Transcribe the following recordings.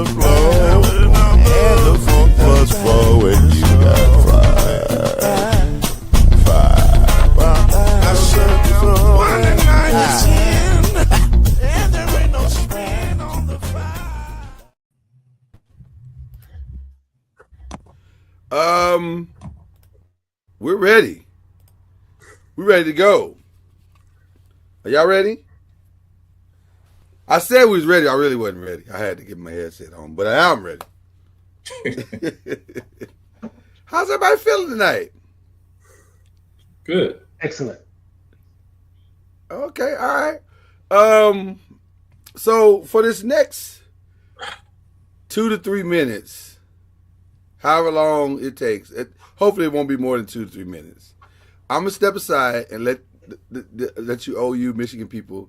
the floor, and the funk was flowing. You got fire. I said so. One and nine and there ain't no span on the fire. We're ready. We're ready to go. Are y'all ready? I said we was ready. I really wasn't ready. I had to get my headset on, but I am ready. How's everybody feeling tonight? Good. Excellent. Okay, all right. So for this next 2 to 3 minutes, however long it takes, hopefully it won't be more than 2 to 3 minutes. I'm gonna step aside and let you OU Michigan people,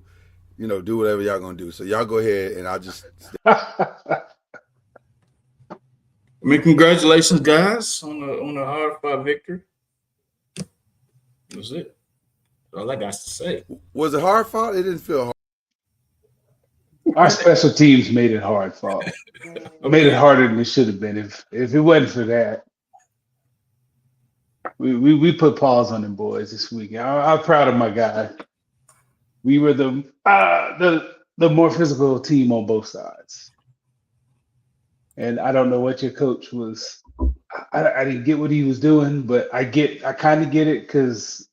do whatever y'all gonna do. So y'all go ahead, and I'll just. Congratulations, guys, on the hard-fought victory. That's it. That's all I got to say. Was it hard fought? It didn't feel hard. Our special teams made it hard fought. Made it harder than it should have been. If it wasn't for that, we put paws on them boys this weekend. I'm proud of my guy. We were the more physical team on both sides. And I don't know what your coach was. I didn't get what he was doing, but I kind of get it because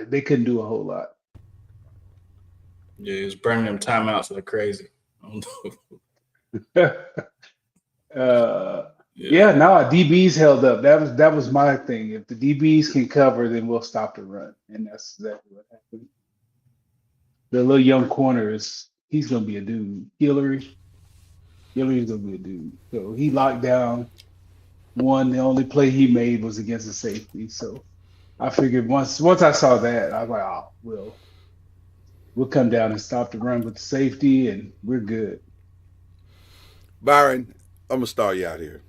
they couldn't do a whole lot. Yeah, it's burning them timeouts like crazy. DBs held up. That was my thing. If the DBs can cover, then we'll stop the run, and that's exactly what happened. The little young corner he's gonna be a dude. Hillary. Hillary's gonna be a dude. So he locked down one. The only play he made was against the safety. So I figured once I saw that, I was like, oh, we'll come down and stop the run with the safety, and we're good. Byron, I'm gonna start you out here.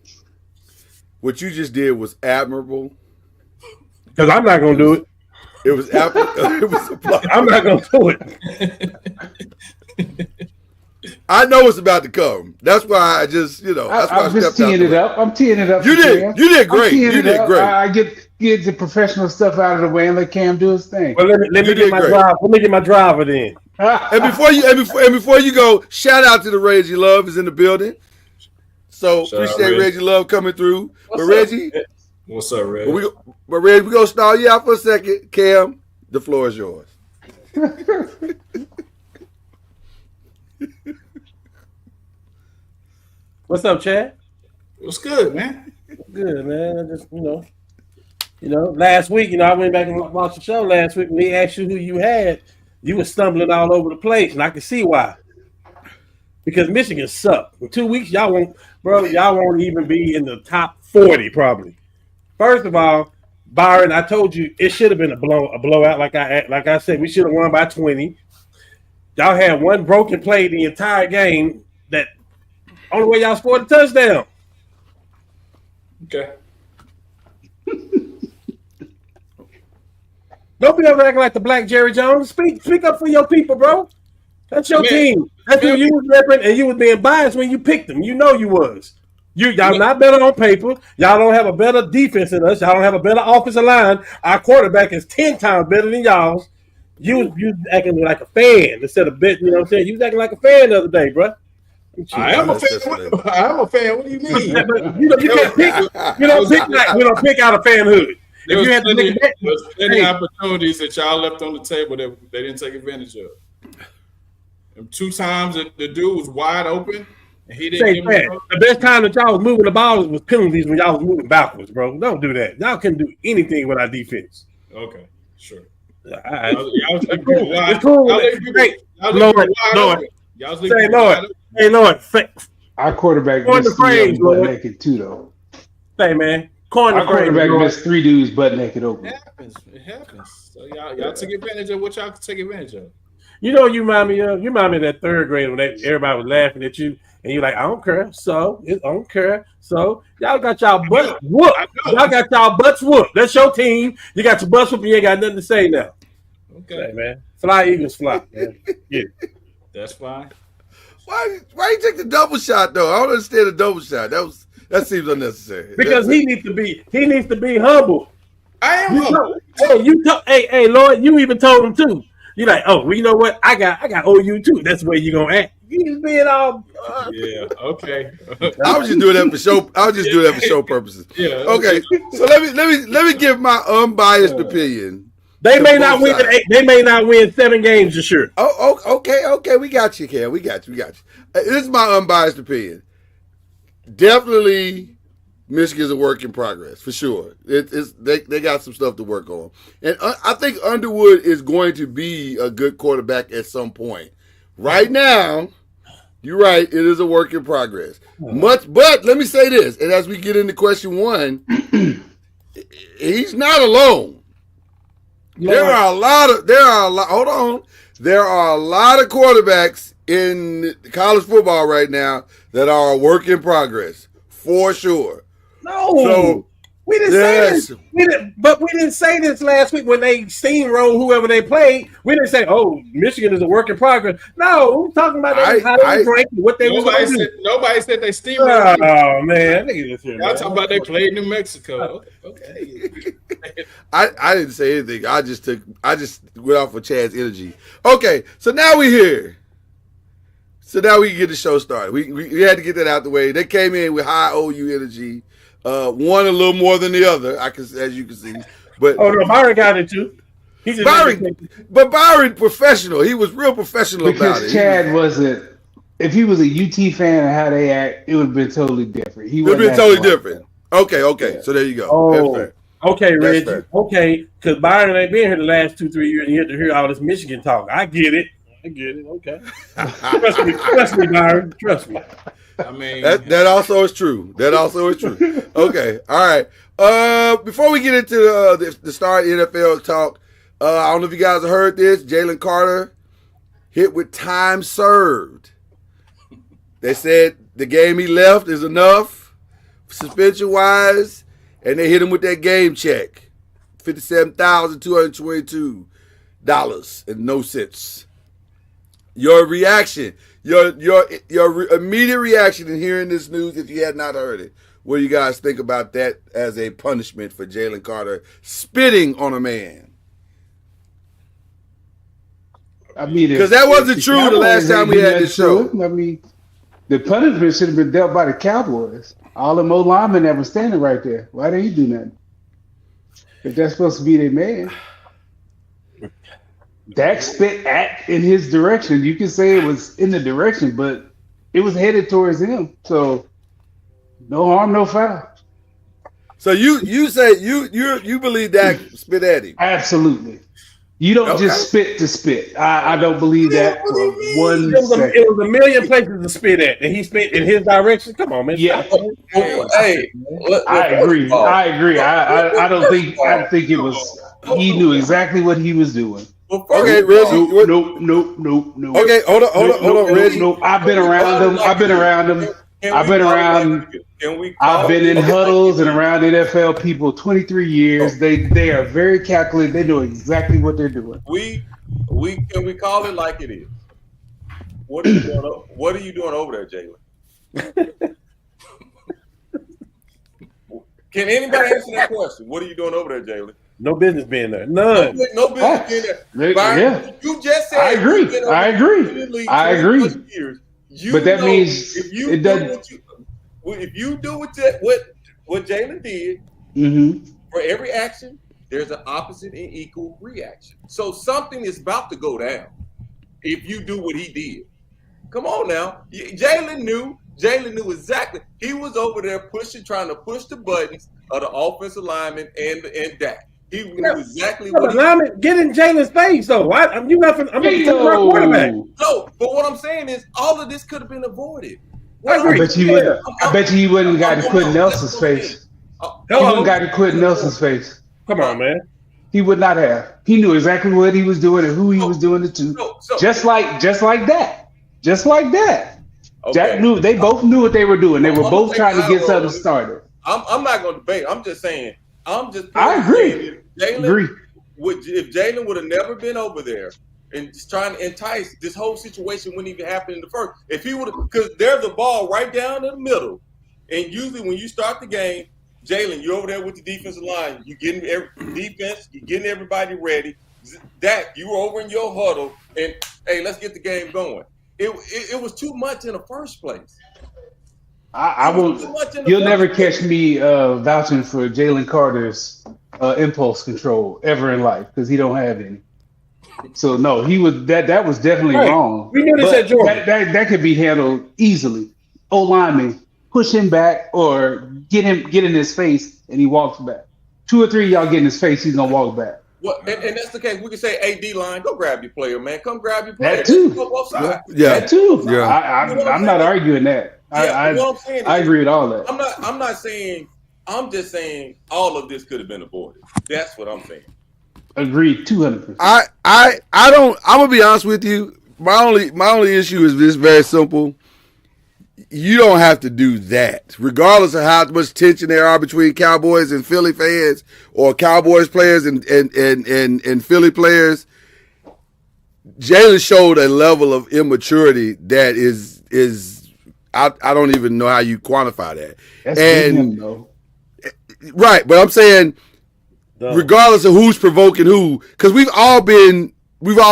What you just did was admirable. Because I'm not gonna do it. It was it was. I'm not gonna do it. I know it's about to come. That's why I just, that's why I'm just teeing it up. I'm teeing it up. You did great. You did great. I get the professional stuff out of the way and let Cam do his thing. Well, let me get my driver. Let me get my driver then. And before you go, shout out to the Reggie Love is in the building. So appreciate Reggie Love coming through. Reggie, what's up, Reggie? Reggie, we're gonna stall you out for a second. Cam, the floor is yours. What's up, Chad? What's good, man? Good, man. I just, last week, I went back and watched the show last week, and they asked you who you had. You were stumbling all over the place, and I can see why. Because Michigan sucked. In 2 weeks, y'all won't even be in the top 40 probably. First of all, Byron, I told you it should have been a blowout. Like I said, we should have won by 20. Y'all had one broken play the entire game. That only way y'all scored a touchdown. Okay. Don't be ever acting like the black Jerry Jones. Speak up for your people, bro. That's your team. That's who you was repping, and you was being biased when you picked them. You know you was. Y'all not better on paper. Y'all don't have a better defense than us. Y'all don't have a better offensive line. Our quarterback is 10 times better than y'all's. You acting like a fan instead of betting. You know what I'm saying? You was acting like a fan the other day, bro. I am a fan. I'm a fan. What do you mean? You can't pick. We don't pick out a fanhood. There was plenty opportunities that y'all left on the table that they didn't take advantage of. And 2 times the dude was wide open and he didn't. The best time that y'all was moving the ball was penalties when y'all was moving backwards, bro. Don't do that. Y'all couldn't do anything with our defense. Okay, sure. Lord. Our quarterback missed butt naked too, though. Hey, man. Our quarterback missed 3 dudes butt naked open. It happens. So y'all took advantage of what y'all could take advantage of. You remind me of that 3rd grade when everybody was laughing at you, and you're like, I don't care. So I don't care. So y'all got y'all butt whooped. Y'all got y'all butts whooped. That's your team. You got your butts whooped. You ain't got nothing to say now. Okay, man. Fly Eagles fly, man. Yeah, that's fine. Why you take the double shot though? I don't understand the double shot. That seems unnecessary. Because he needs to be humble. I am humble. Hey, Lloyd, you even told him too. You're like, oh, well, you know what? I got OU too. That's the way you gonna act. You just being all. Yeah. Okay. I was just doing that for show. I was just doing that for show purposes. Yeah. Okay. So let me give my unbiased opinion. They may not win. They may not win 7 games this year. Oh, okay. We got you, Ken. We got you. This is my unbiased opinion. Definitely, Michigan's a work in progress for sure. They got some stuff to work on, and I think Underwood is going to be a good quarterback at some point. Right now, you're right. It is a work in progress. But let me say this, and as we get into question 1, he's not alone. There are a lot of quarterbacks in college football right now that are a work in progress for sure. No, So, we didn't yes. say this. We didn't say this last week when they steamrolled whoever they played. We didn't say, "Oh, Michigan is a work in progress." No, we're talking about how they was ranking, what they was going to do. Nobody said they steamrolled. Oh man, look at this here. Y'all talking about they played New Mexico. Okay. I didn't say anything. I just went off of Chad's energy. Okay, so now we're here. So now we can get the show started. We had to get that out the way. They came in with high OU energy. One a little more than the other, as you can see. But no, Byron got it too. Byron professional. He was real professional about it. Because Chad wasn't. If he was a UT fan and how they act, it would have been totally different. He would have been totally different. Okay. Yeah. So there you go. Oh, fair. Okay, Reggie. Fair. Okay, because Byron ain't been here the last 2-3 years, and you have to hear all this Michigan talk. I get it. Okay. Trust me, Byron. Trust me. I mean, that also is true. Okay. All right. Before we get into the start NFL talk, I don't know if you guys have heard this. Jalen Carter hit with time served. They said the game he left is enough, suspension wise, and they hit him with that game check, $57,222 and no cents. Your reaction, your immediate reaction in hearing this news, if you had not heard it, what do you guys think about that as a punishment for Jalen Carter spitting on a man? I mean, because that wasn't true the last time we had this show. I mean, the punishment should have been dealt by the Cowboys. All the Mo linemen that were standing right there. Why didn't he do nothing? If that's supposed to be their man. Dak spit in his direction. You can say it was in the direction, but it was headed towards him. So no harm, no foul. So you say you believe Dak spit at him? Absolutely. You don't just spit to spit. I don't believe that for 1 second. It was a million places to spit at, and he spit in his direction. Come on, man. Yeah. Hey, I agree. I don't think. I think it was. He knew exactly what he was doing. Okay, Reggie. Nope. Okay, hold on, Reggie. Nope. I've been around them. I've been in huddles and around NFL people 23 years. They are very calculated. They know exactly what they're doing. We call it like it is. What are you doing over there, Jalen? Can anybody answer that question? What are you doing over there, Jalen? No business being there. None. No business being there. Byron, yeah. You just said I agree. But that means it doesn't. If you do what Jalen did, for every action, there's an opposite and equal reaction. So something is about to go down if you do what he did. Come on now. Jalen knew exactly. He was over there trying to push the buttons of the offensive lineman and Dak. He knew exactly what get in Jalen's face, though. I'm a quarterback. No, but what I'm saying is all of this could have been avoided. I bet you he wouldn't got to put Nelson's face. He wouldn't got to put Nelson's face. Come on, man. He would not have. He knew exactly what he was doing and who he was doing it to. Just like that. Okay. Jack knew. They both knew what they were doing. They were both trying to get something started. I'm not going to debate. I'm just saying. I agree. If Jalen would have never been over there, and just trying to entice. This whole situation wouldn't even happen in the first. If he would, because there's a ball right down in the middle, and usually when you start the game, Jalen, you're over there with the defensive line. You getting defense, you getting everybody ready. Dak, you were over in your huddle, and hey, let's get the game going. It was too much in the first place. I won't. You'll never catch me vouching for Jalen Carter's impulse control ever in life because he don't have any. So no, he was that was definitely wrong. We knew this at Georgia. That could be handled easily. O-lineman push him back or get in his face and he walks back. 2 or 3 of y'all get in his face, he's gonna walk back. Well, and that's the case. We can say, AD line, go grab your player, man. Come grab your player. That too. Go both sides. Yeah. That too. Yeah. I'm not arguing that. Yeah, what I'm saying is, I agree with all that. I'm not saying. I'm just saying all of this could have been avoided. That's what I'm saying. Agreed, 200%. I don't. I'm gonna be honest with you. My only issue is this very simple. You don't have to do that, regardless of how much tension there are between Cowboys and Philly fans, or Cowboys players and Philly players. Jalen showed a level of immaturity that is I don't even know how you quantify that. That's him, though. Right, but I'm saying, regardless of who's provoking who, because we've all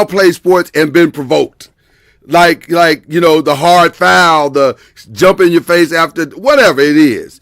played sports and been provoked. Like the hard foul, the jump in your face after, whatever it is.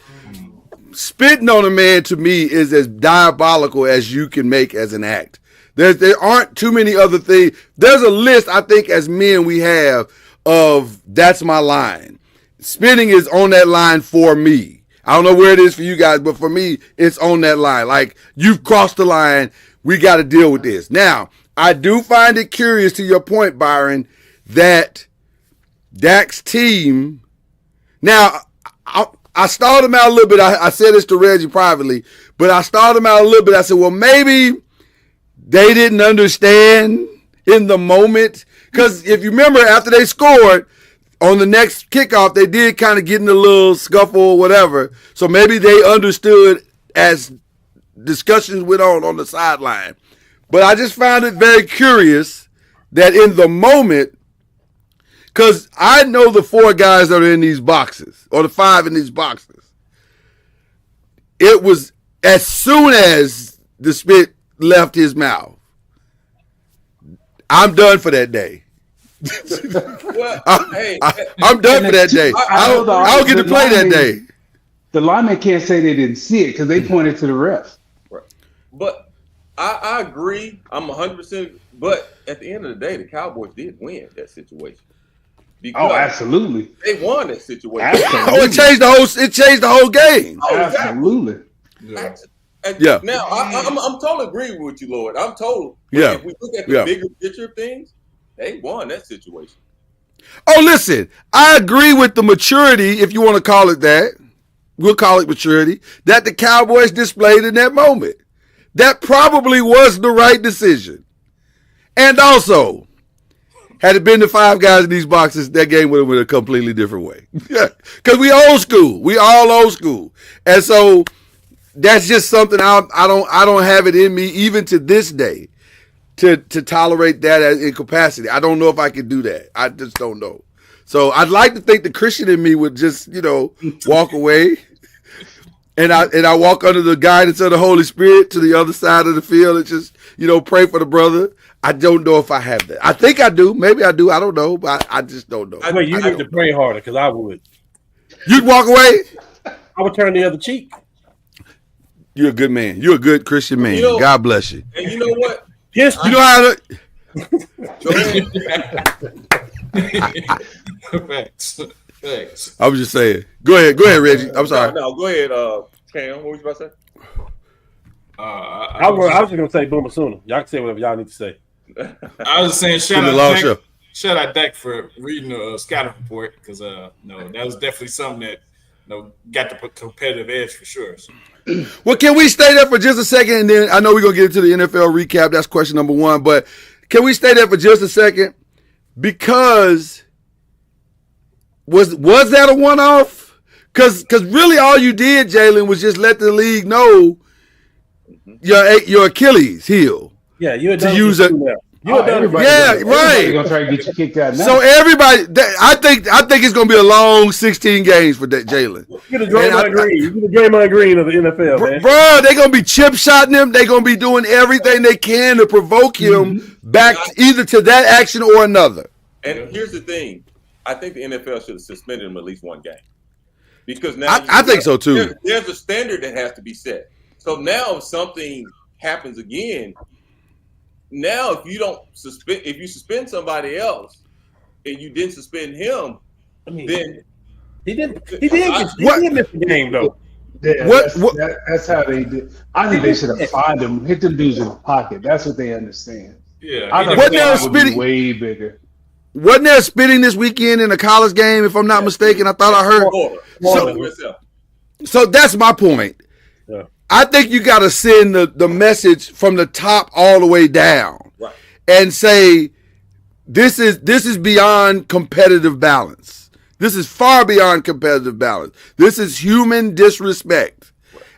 Spitting on a man, to me, is as diabolical as you can make as an act. There aren't too many other things. There's a list, I think, as men we have of that's my line. Spitting is on that line for me. I don't know where it is for you guys, but for me, it's on that line. Like, you've crossed the line. We got to deal with this. Now, I do find it curious, to your point, Byron, that Dak's team. Now, I stalled him out a little bit. I said this to Reggie privately, but I stalled him out a little bit. I said, well, maybe they didn't understand in the moment. Because if you remember, after they scored, on the next kickoff, they did kind of get in a little scuffle or whatever. So maybe they understood as discussions went on the sideline. But I just found it very curious that in the moment, because I know the 4 guys that are in these boxes, or the 5 in these boxes, it was as soon as the spit left his mouth, I'm done for that day. Well, I'm done for that day. I don't get to play that day. The linemen can't say they didn't see it because they pointed to the ref. Right. But I agree. I'm 100%. But at the end of the day, the Cowboys did win that situation. Oh, absolutely. They won that situation. Absolutely. Oh, it changed the whole game. Oh, absolutely. Yeah. Now, I'm totally agreeing with you, Lord. I'm total. Yeah. If we look at the bigger picture of things, they won that situation. Oh, listen, I agree with the maturity, if you want to call it that. We'll call it maturity, that the Cowboys displayed in that moment. That probably was the right decision. And also, had it been the 5 guys in these boxes, that game would have went a completely different way. Because we old school. We all old school. And so that's just something I don't have it in me, even to this day, to tolerate that as incapacity. I don't know if I could do that. I just don't know. So I'd like to think the Christian in me would just, walk away. And I walk under the guidance of the Holy Spirit to the other side of the field and just, pray for the brother. I don't know if I have that. I think I do. Maybe I do. I don't know, but I just don't know. You need to pray harder, because I would. You'd walk away? I would turn the other cheek. You're a good man. You're a good Christian man. God bless you. And you know what? Yes, you know how to. Thanks. I was just saying. Go ahead, Reggie. I'm sorry. No, go ahead, Cam. What was you about to say? I was just gonna say Boomer Sooner. Y'all can say whatever y'all need to say. I was saying shout out Dak for reading the scouting report, because that was definitely something that got the competitive edge for sure. So. Well, can we stay there for just a second, and then I know we're gonna get into the NFL recap. That's question number 1, but can we stay there for just a second? Because was that a one-off? Because really all you did, Jalen, was just let the league know your Achilles heel. Yeah, you had to use it. Everybody gonna try to get you kicked out now. So everybody, I think it's gonna be a long 16 games for that Jalen. Get a Draymond Green. Get a Draymond Green of the NFL, man. Bro, they're gonna be chip shotting him. They're gonna be doing everything they can to provoke him back either to that action or another. And here's the thing: I think the NFL should have suspended him at least one game, because now I think so too. There's a standard that has to be set. So now, if something happens again, now if you suspend somebody else and you didn't suspend him, then he did miss the game though. Yeah, that's how they did. I think they should have fined him, hit them dudes in the pocket. That's what they understand. Yeah, I thought that would be way bigger. Wasn't there spitting this weekend in a college game, if I'm not mistaken? I thought I heard. So that's my point. Yeah. I think you got to send the message from the top all the way down, right, and say this is beyond competitive balance. This is far beyond competitive balance. This is human disrespect,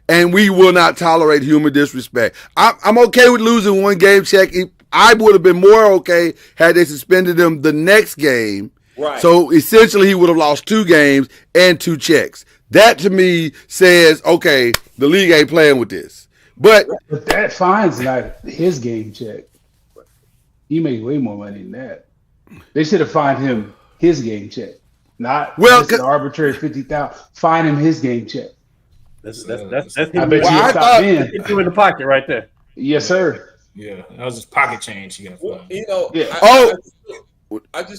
and we will not tolerate human disrespect. I'm okay with losing one game check. I would have been more okay had they suspended him the next game. Right. So essentially, he would have lost 2 games and 2 checks. That to me says, okay, the league ain't playing with this. But that fine's not his game check. He made way more money than that. They should have fined him his game check, not an arbitrary $50,000. Fine him his game check. That's I bet you stop in. Hit you in the pocket right there. Yes, sir. Yeah, that was his pocket change. He got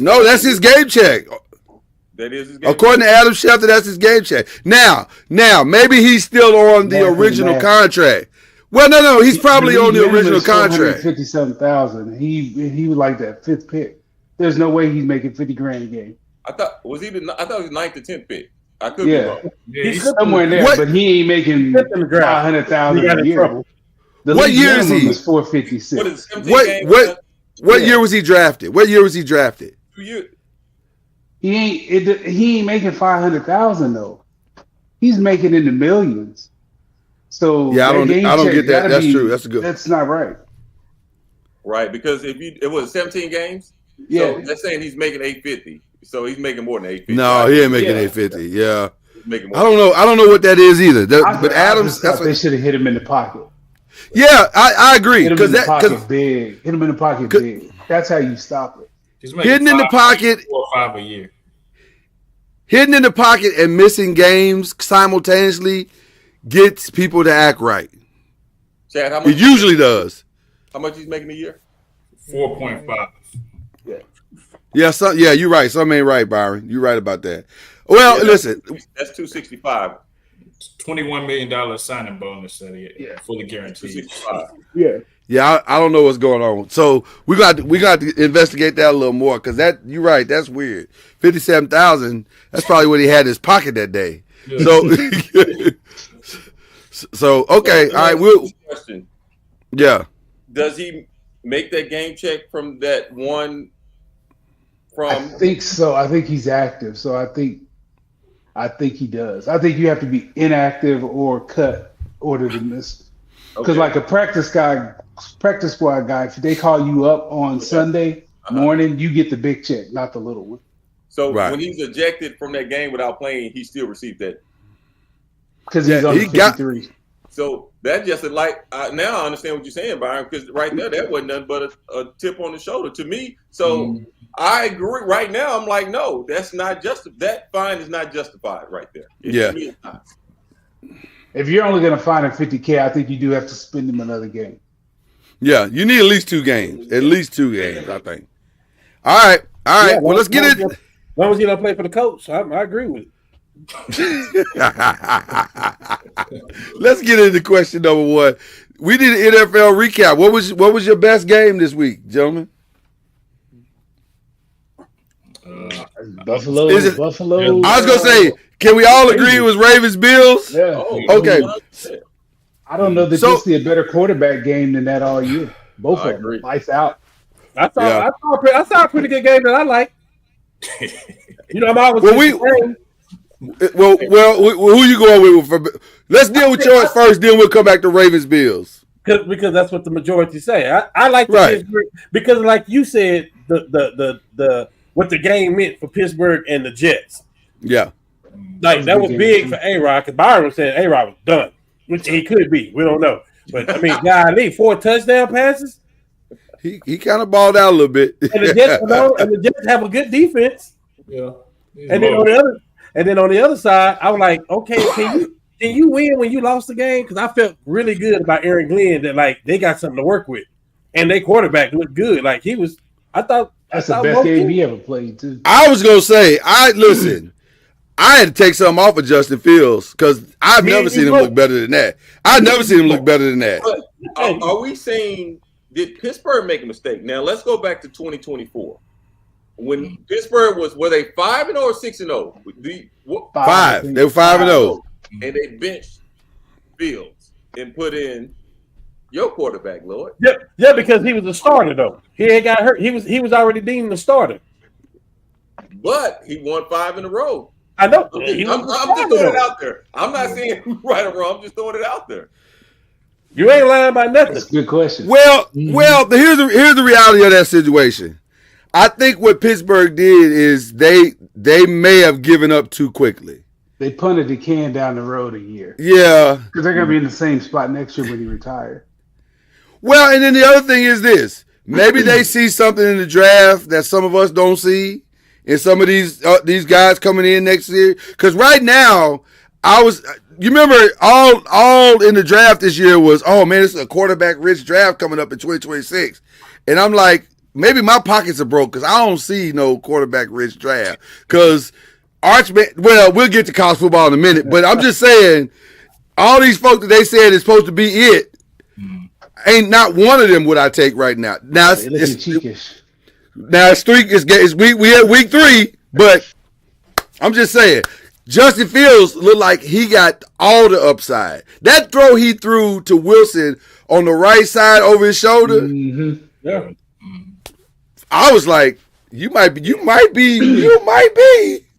no, that's his game check. That is his game according to Adam Schefter, that's his game check. Now, maybe he's still on the original contract. Well, no, he's probably on the original contract. $57,000. He was like that 5th pick. There's no way he's making $50,000 a game. I thought he was 9th to 10th pick. I could be wrong. He's somewhere in there, but he ain't making $500,000 a year. What year is he? Was 456. What year was he drafted? What year was he drafted? 2 years. He ain't making $500,000 though. He's making in the millions. So yeah, I don't get that. That's true. That's good. That's not right. Right, because it was 17 games. Yeah, so that's saying he's making $850. So he's making more than $850. No, he ain't making $850. Yeah, I don't know what that is either. But Adams, they should have hit him in the pocket. Yeah, I agree. Hit him in the pocket big. Hit him in the pocket big. That's how you stop it. Hitting in the pocket, 4 or 5 a year. Hitting in the pocket and missing games simultaneously gets people to act right. Chad, how much it usually does. How much he's making a year? 4.5. Yeah, you're right. Something ain't right, Byron. You're right about that. Well, listen. That's $265. $21 million signing bonus that he fully guaranteed. Yeah, I don't know what's going on. So we got to investigate that a little more because you're right. That's weird. $57,000. That's probably what he had in his pocket that day. Yeah. So okay, all right. Question. Yeah. Does he make that game check from that one? I think so. I think he's active. So I think he does. I think you have to be inactive or cut order to miss. Because like a practice squad guy, if they call you up on Sunday morning, you get the big check, not the little one. So when he's ejected from that game without playing, he still received that. Because he's on 53. So that just now I understand what you're saying, Byron, because right there, that wasn't nothing but a tip on the shoulder to me. So I agree. Right now, I'm like, no, that's not that fine is not justified right there. If you're only going to fine him $50,000, I think you do have to suspend him another game. Yeah, you need at least 2 games. At least 2 games, I think. All right. Yeah, well, let's get it. As long as he don't play for the coach, I agree with it. Let's get into question number 1. We did an NFL recap. What was your best game this week, gentlemen? Buffalo. I was gonna say, can we all agree it was Ravens Bills? Yeah. Okay. I don't know that you'll see a better quarterback game than that all year. Both of them. Lights out. I saw a pretty good game that I like. I'm always Well, who you going with? Let's deal with yours first. Then we'll come back to Ravens Bills. because that's what the majority say. I like the Right. Pittsburgh because, like you said, the what the game meant for Pittsburgh and the Jets. Yeah. Like that was big for A-Rod because Byron said A-Rod was done, which he could be. We don't know, but I mean, golly, 4 touchdown passes. He kind of balled out a little bit. And the Jets have a good defense. Yeah. And then on the other side, I was like, okay, can you win when you lost the game? Because I felt really good about Aaron Glenn that like they got something to work with, and their quarterback looked good. Like he was, I thought That's the best game he ever played too. I was gonna say, I had to take something off of Justin Fields because I've never seen him look better than that. I've never seen him look better than that. But are we saying, did Pittsburgh make a mistake? Now let's go back to 2024. When Pittsburgh were they 5-0 or 6-0? 5. They were 5-0. And they benched Fields and put in your quarterback, Lord. Yeah, because he was a starter though. He ain't got hurt. He was already deemed the starter. But he won 5 in a row. I know. I'm just throwing it out there. I'm not saying right or wrong. I'm just throwing it out there. You ain't lying about nothing. That's a good question. Well, here's the reality of that situation. I think what Pittsburgh did is they may have given up too quickly. They punted the can down the road a year. Yeah. Because they're going to be in the same spot next year when he retired. Well, and then the other thing is this. Maybe they see something in the draft that some of us don't see in some of these guys coming in next year. Because right now, you remember all in the draft this year was, oh, man, it's a quarterback-rich draft coming up in 2026. And I'm like, maybe my pockets are broke because I don't see no quarterback-rich draft. Because we'll get to college football in a minute, but I'm just saying, all these folks that they said is supposed to be it, ain't not one of them would I take right now. Now it's cheekish. Now it's we at week 3, but I'm just saying, Justin Fields looked like he got all the upside. That throw he threw to Wilson on the right side over his shoulder, Yeah. I was like, you might be.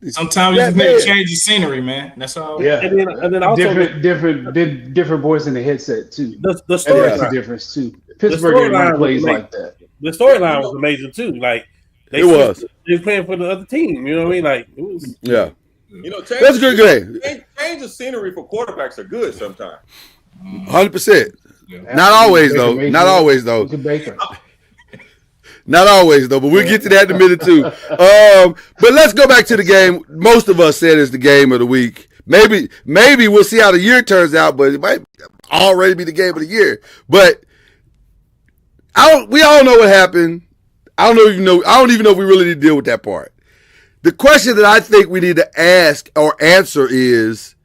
Sometimes you just need to change the scenery, man. That's all. Yeah, and then also different voice in the headset too. The That's storyline. the difference too. Pittsburgh storyline plays was like that. The storyline was amazing too. Like they were playing for the other team. You know what I mean? Like it was. Yeah. You know, That's a good game. Change of scenery for quarterbacks are good sometimes. 100%. Not always though. Not always though. Not always though. But we'll get to that in a minute too. But let's go back to the game. Most of us said it's the game of the week. Maybe we'll see how the year turns out, but it might already be the game of the year. But we all know what happened. I don't even know if we really need to deal with that part. The question that I think we need to ask or answer is,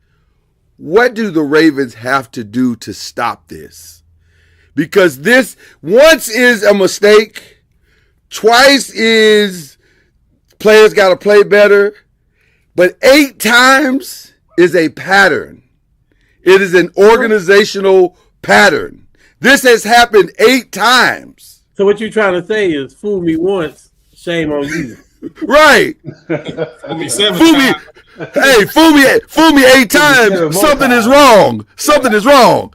what do the Ravens have to do to stop this? Because this once is a mistake, twice is players got to play better, but 8 times is a pattern. It is an organizational pattern. This has happened 8 times. So what you're trying to say is, fool me once, shame on you. Right. Fool me 7 Fool me. times. Hey, fool me 8 times. Something is wrong. Something is wrong.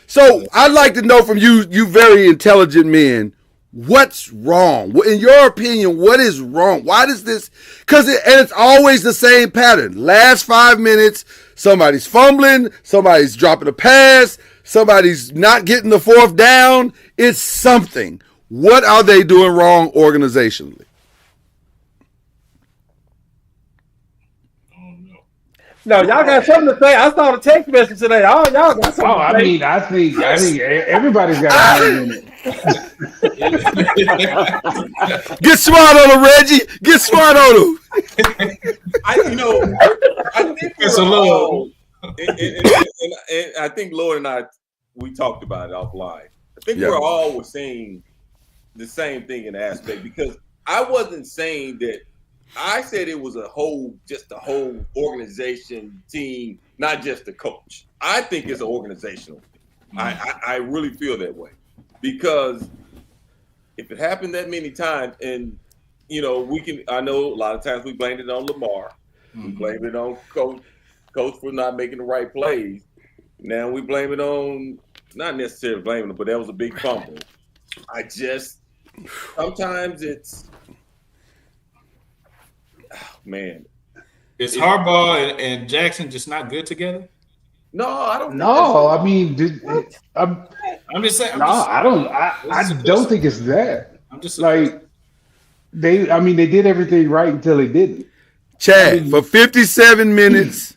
So I'd like to know from you very intelligent men, what's wrong? In your opinion, what is wrong? Why does this? Because it's always the same pattern. Last 5 minutes, somebody's fumbling, somebody's dropping a pass, somebody's not getting the 4th down. It's something. What are they doing wrong organizationally? No, y'all got something to say. I saw the text message today. Oh, y'all got something to say. I think everybody's got a hand in it. Get smart on him, Reggie. Get smart on him. I think It's a little. and I think Lord and I, we talked about it offline. I think we're all saying the same thing in aspect, because I wasn't saying that. I said it was just a whole organization, team, not just the coach. I think it's an organizational thing. I really feel that way, because if it happened that many times, and I know a lot of times we blamed it on Lamar, we blamed it on coach for not making the right plays. Now we blame it on not necessarily blaming him, but that was a big fumble. Sometimes it's, man. Is Harbaugh and Jackson just not good together? No, I don't. No, I mean, I'm just saying. I don't think it's that. I'm just Like they did everything right until they didn't. Chad, for 57 minutes,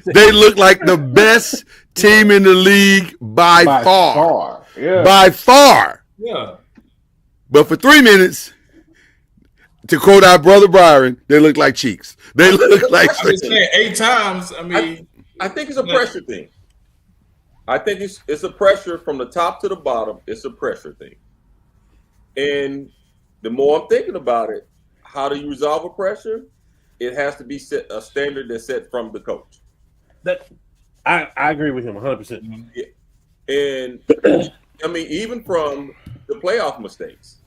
they look like the best team in the league by far. Yeah. By far. Yeah. But for 3 minutes, to quote our brother Byron, they look like cheeks. They look like I'm just saying 8 times. I mean, I think it's a pressure thing. I think it's a pressure from the top to the bottom. It's a pressure thing. And the more I'm thinking about it, how do you resolve a pressure? It has to be a standard that's set from the coach. I agree with him 100%. Yeah. And I mean, even from the playoff mistakes.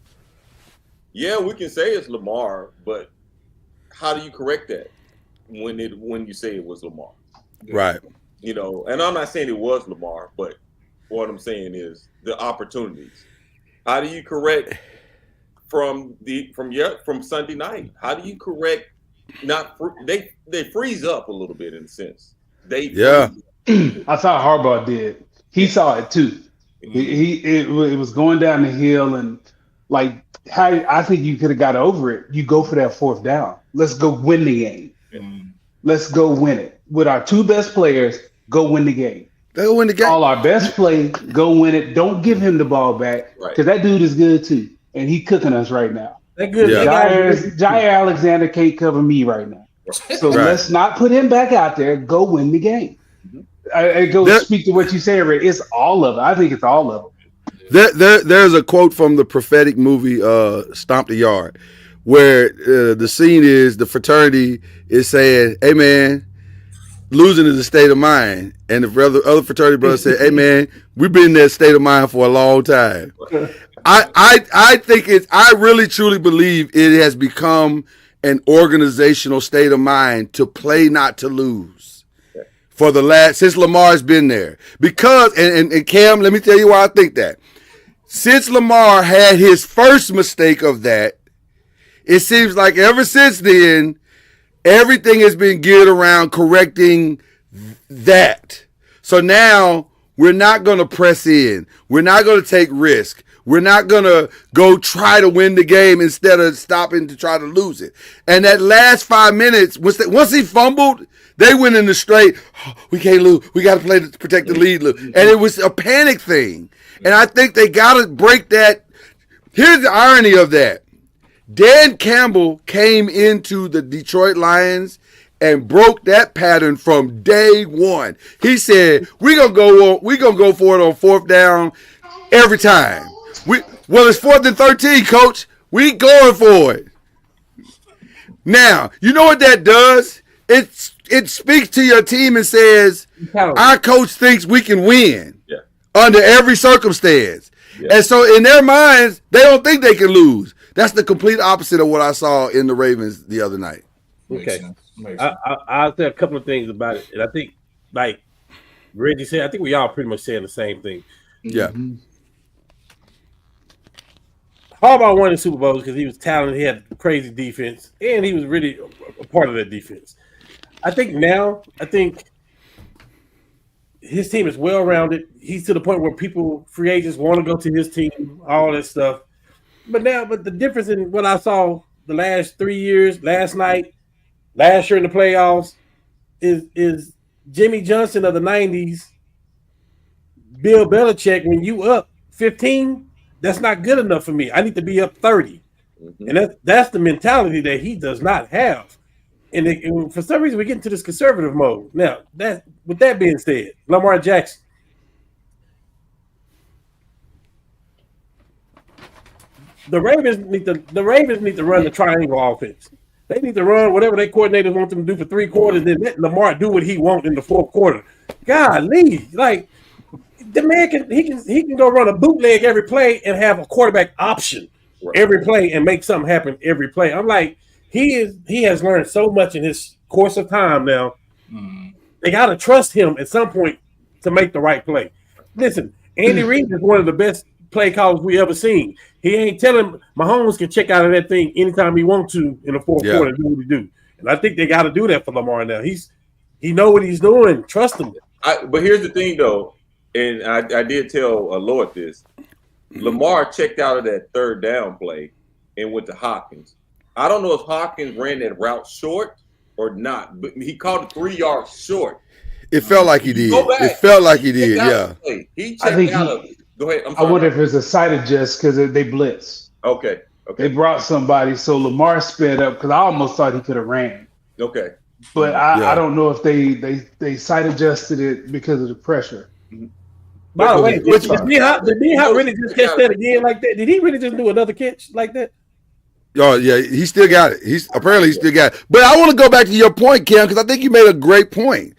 Yeah, we can say it's Lamar, but how do you correct that when you say it was Lamar? right. You know, and I'm not saying it was Lamar, but what I'm saying is the opportunities. How do you correct from Sunday night? How do you correct? They freeze up a little bit in a sense. Yeah. I thought Harbaugh did. He saw it too. It was going down the hill, and like how I think you could have got over it. You go for that 4th down. Let's go win the game. Let's go win it with our 2 best players. Go win the game. They'll win the game. All our best play. Go win it. Don't give him the ball back because that dude is good too, and he cooking us right now. That good. Yeah. Jair Alexander can't cover me right now. So let's not put him back out there. Go win the game. I go speak to what you say, Ray. It's all of it. I think it's all of it. There's a quote from the prophetic movie Stomp the Yard where the scene is the fraternity is saying, hey, man, losing is a state of mind. And the other fraternity brothers said, hey, man, we've been in that state of mind for a long time. I think I really truly believe it has become an organizational state of mind to play not to lose for since Lamar's been there. Because, and Cam, let me tell you why I think that. Since Lamar had his first mistake of that, it seems like ever since then, everything has been geared around correcting that. So now we're not going to press in. We're not going to take risk. We're not going to go try to win the game instead of stopping to try to lose it. And that last 5 minutes, once he fumbled, they went in the straight, we can't lose. We got to play to protect the lead. And it was a panic thing. And I think they got to break that. Here's the irony of that. Dan Campbell came into the Detroit Lions and broke that pattern from day one. He said, we're gonna go for it on 4th down every time. It's 4th and 13, coach. We going for it. Now, you know what that does? It speaks to your team and says, our coach thinks we can win under every circumstance. Yeah. And so in their minds, they don't think they can lose. That's the complete opposite of what I saw in the Ravens the other night. Okay. I'll say a couple of things about it. And I think, like Reggie said, I think we all pretty much saying the same thing. Yeah. Mm-hmm. Harbaugh won the Super Bowl because he was talented. He had crazy defense, and he was really a part of that defense. I think his team is well-rounded. He's to the point where free agents want to go to his team, all that stuff. But the difference in what I saw the last 3 years, last night, last year in the playoffs, is Jimmy Johnson of the 90s, Bill Belichick, when you up 15, that's not good enough for me. I need to be up 30. Mm-hmm. And that's the mentality that he does not have. And for some reason, we get into this conservative mode. Now, with that being said, Lamar Jackson. The Ravens need to run the triangle offense. They need to run whatever their coordinators want them to do for 3 quarters, then let Lamar do what he wants in the 4th quarter. Golly, like the man can go run a bootleg every play and have a quarterback option every play and make something happen every play. I'm like, he has learned so much in his course of time now. Mm. They got to trust him at some point to make the right play. Listen, Andy Reid is one of the best play callers we ever seen. He ain't telling Mahomes can check out of that thing anytime he wants to in the fourth quarter and do what he do. And I think they got to do that for Lamar now. He know what he's doing. Trust him. But here's the thing, though, and I did tell Lord this. Lamar checked out of that third down play and went to Hopkins. I don't know if Hopkins ran that route short or not, but he called it 3 yards short. It felt like he did. It felt like he did, yeah. He checked out of it. Go ahead. I wonder if it's a sight adjust because they blitz. Okay. They brought somebody, so Lamar sped up because I almost thought he could have ran. Okay. But I don't know if they sight adjusted it because of the pressure. By the way, did D-Hop really just catch that again like that? Did he really just do another catch like that? Oh yeah, he still got it. He still got it. But I want to go back to your point, Cam, because I think you made a great point.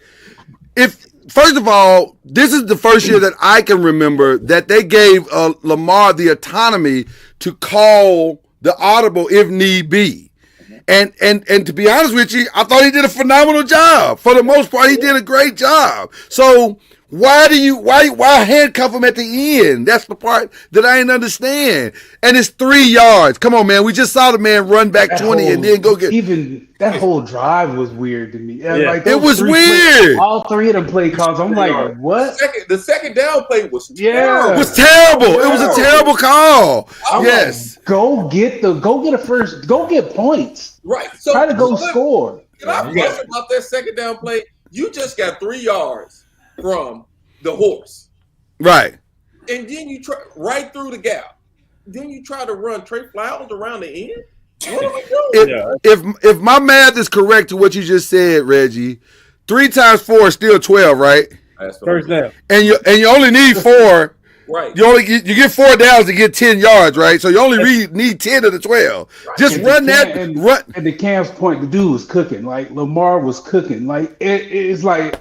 First of all, this is the first year that I can remember that they gave Lamar the autonomy to call the audible if need be. And to be honest with you, I thought he did a phenomenal job. For the most part, he did a great job. So why handcuff him at the end? That's the part that I didn't understand. And it's 3 yards. Come on, man. We just saw the man run back 20 and then go get. Even that whole drive was weird to me. Yeah. Like, it was weird. All three of them play calls. I'm like, what? The second down play was It was terrible. It was a terrible call. Yes. Like, go get a first. Go get points. Right. So try to go score. Can I fuss about that second down play? You just got 3 yards from the horse, right? And then you try right through the gap. Then you try to run Trey Flowers around the end. What are we doing? If my math is correct to what you just said, Reggie, 3 times 4 is still 12, right? First down. And you only need 4. Right. You get 4 downs to get 10 yards, right? So you only need 10 of the 12. Right. Just and run that. And the Cam's point, the dude was cooking. Like Lamar was cooking. Like it's like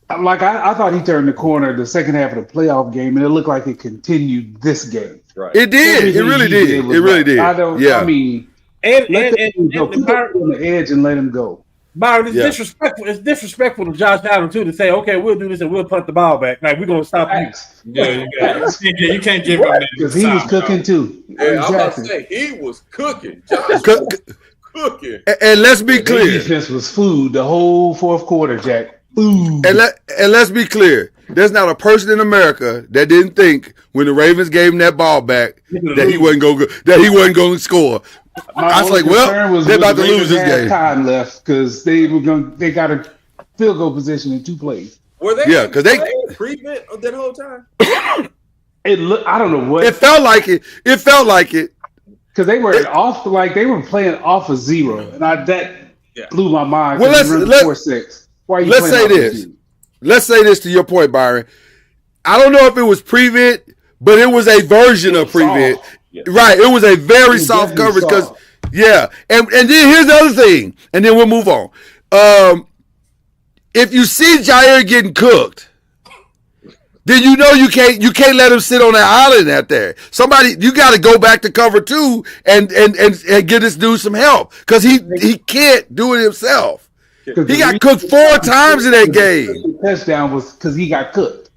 I thought he turned the corner the second half of the playoff game, and it looked like it continued this game. Right. It did. It really did. It really did. I mean, let him go. Put him on the edge and let him go. Byron, it's disrespectful. It's disrespectful to Josh Allen too to say, "Okay, we'll do this and we'll punt the ball back. Like we're gonna stop you." Yeah, you can't give him that because he was cooking too. Yeah, I'm about to say he was cooking. Josh was cooking. And let's be clear, the defense was food the whole fourth quarter, Jack. Food. And let's be clear. There's not a person in America that didn't think when the Ravens gave him that ball back that he wasn't going to score. I was like, well, they're about to lose this game. Time left because they got a field goal position in 2 plays. Were they? Yeah, because they prevent that whole time. I don't know what it felt like. It felt like it because they were they were playing off of 0, and that blew my mind. Well, let's 4-6. Why are you let's say this. Let's say this to your point, Byron. I don't know if it was prevent, but it was a version of prevent. Right. It was a very soft coverage because, And then here's the other thing, and then we'll move on. If you see Jair getting cooked, then you know you can't let him sit on that island out there. You got to go back to cover 2 and get this dude some help because he can't do it himself. He got cooked 4 times in that game. The touchdown was because he got cooked.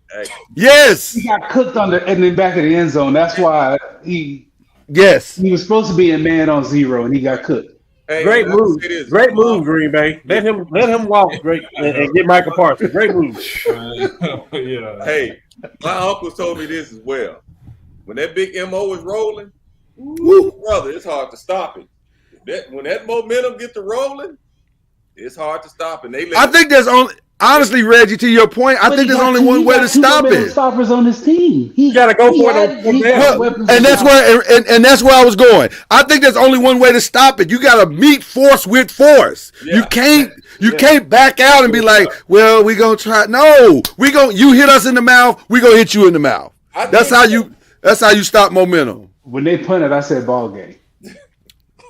Yes, he got cooked and then back of the end zone. That's why he was supposed to be a man on 0 and he got cooked. Hey, great move, Green Bay. Let him walk great and get Michael Parsons. Great move. Yeah. Hey, my uncle told me this as well. When that big MO is rolling, brother, it's hard to stop it. When that momentum gets to rolling, it's hard to stop it. I think there's only. Honestly, Reggie, to your point, I think there's only one way to stop it. Stoppers on his team. He got to go for it. And that's where I was going. I think there's only one way to stop it. You got to meet force with force. Yeah. You can't back out and be like, well, we gonna try. No, you hit us in the mouth, we gonna hit you in the mouth. That's how you stop momentum. When they punted, I said ball game.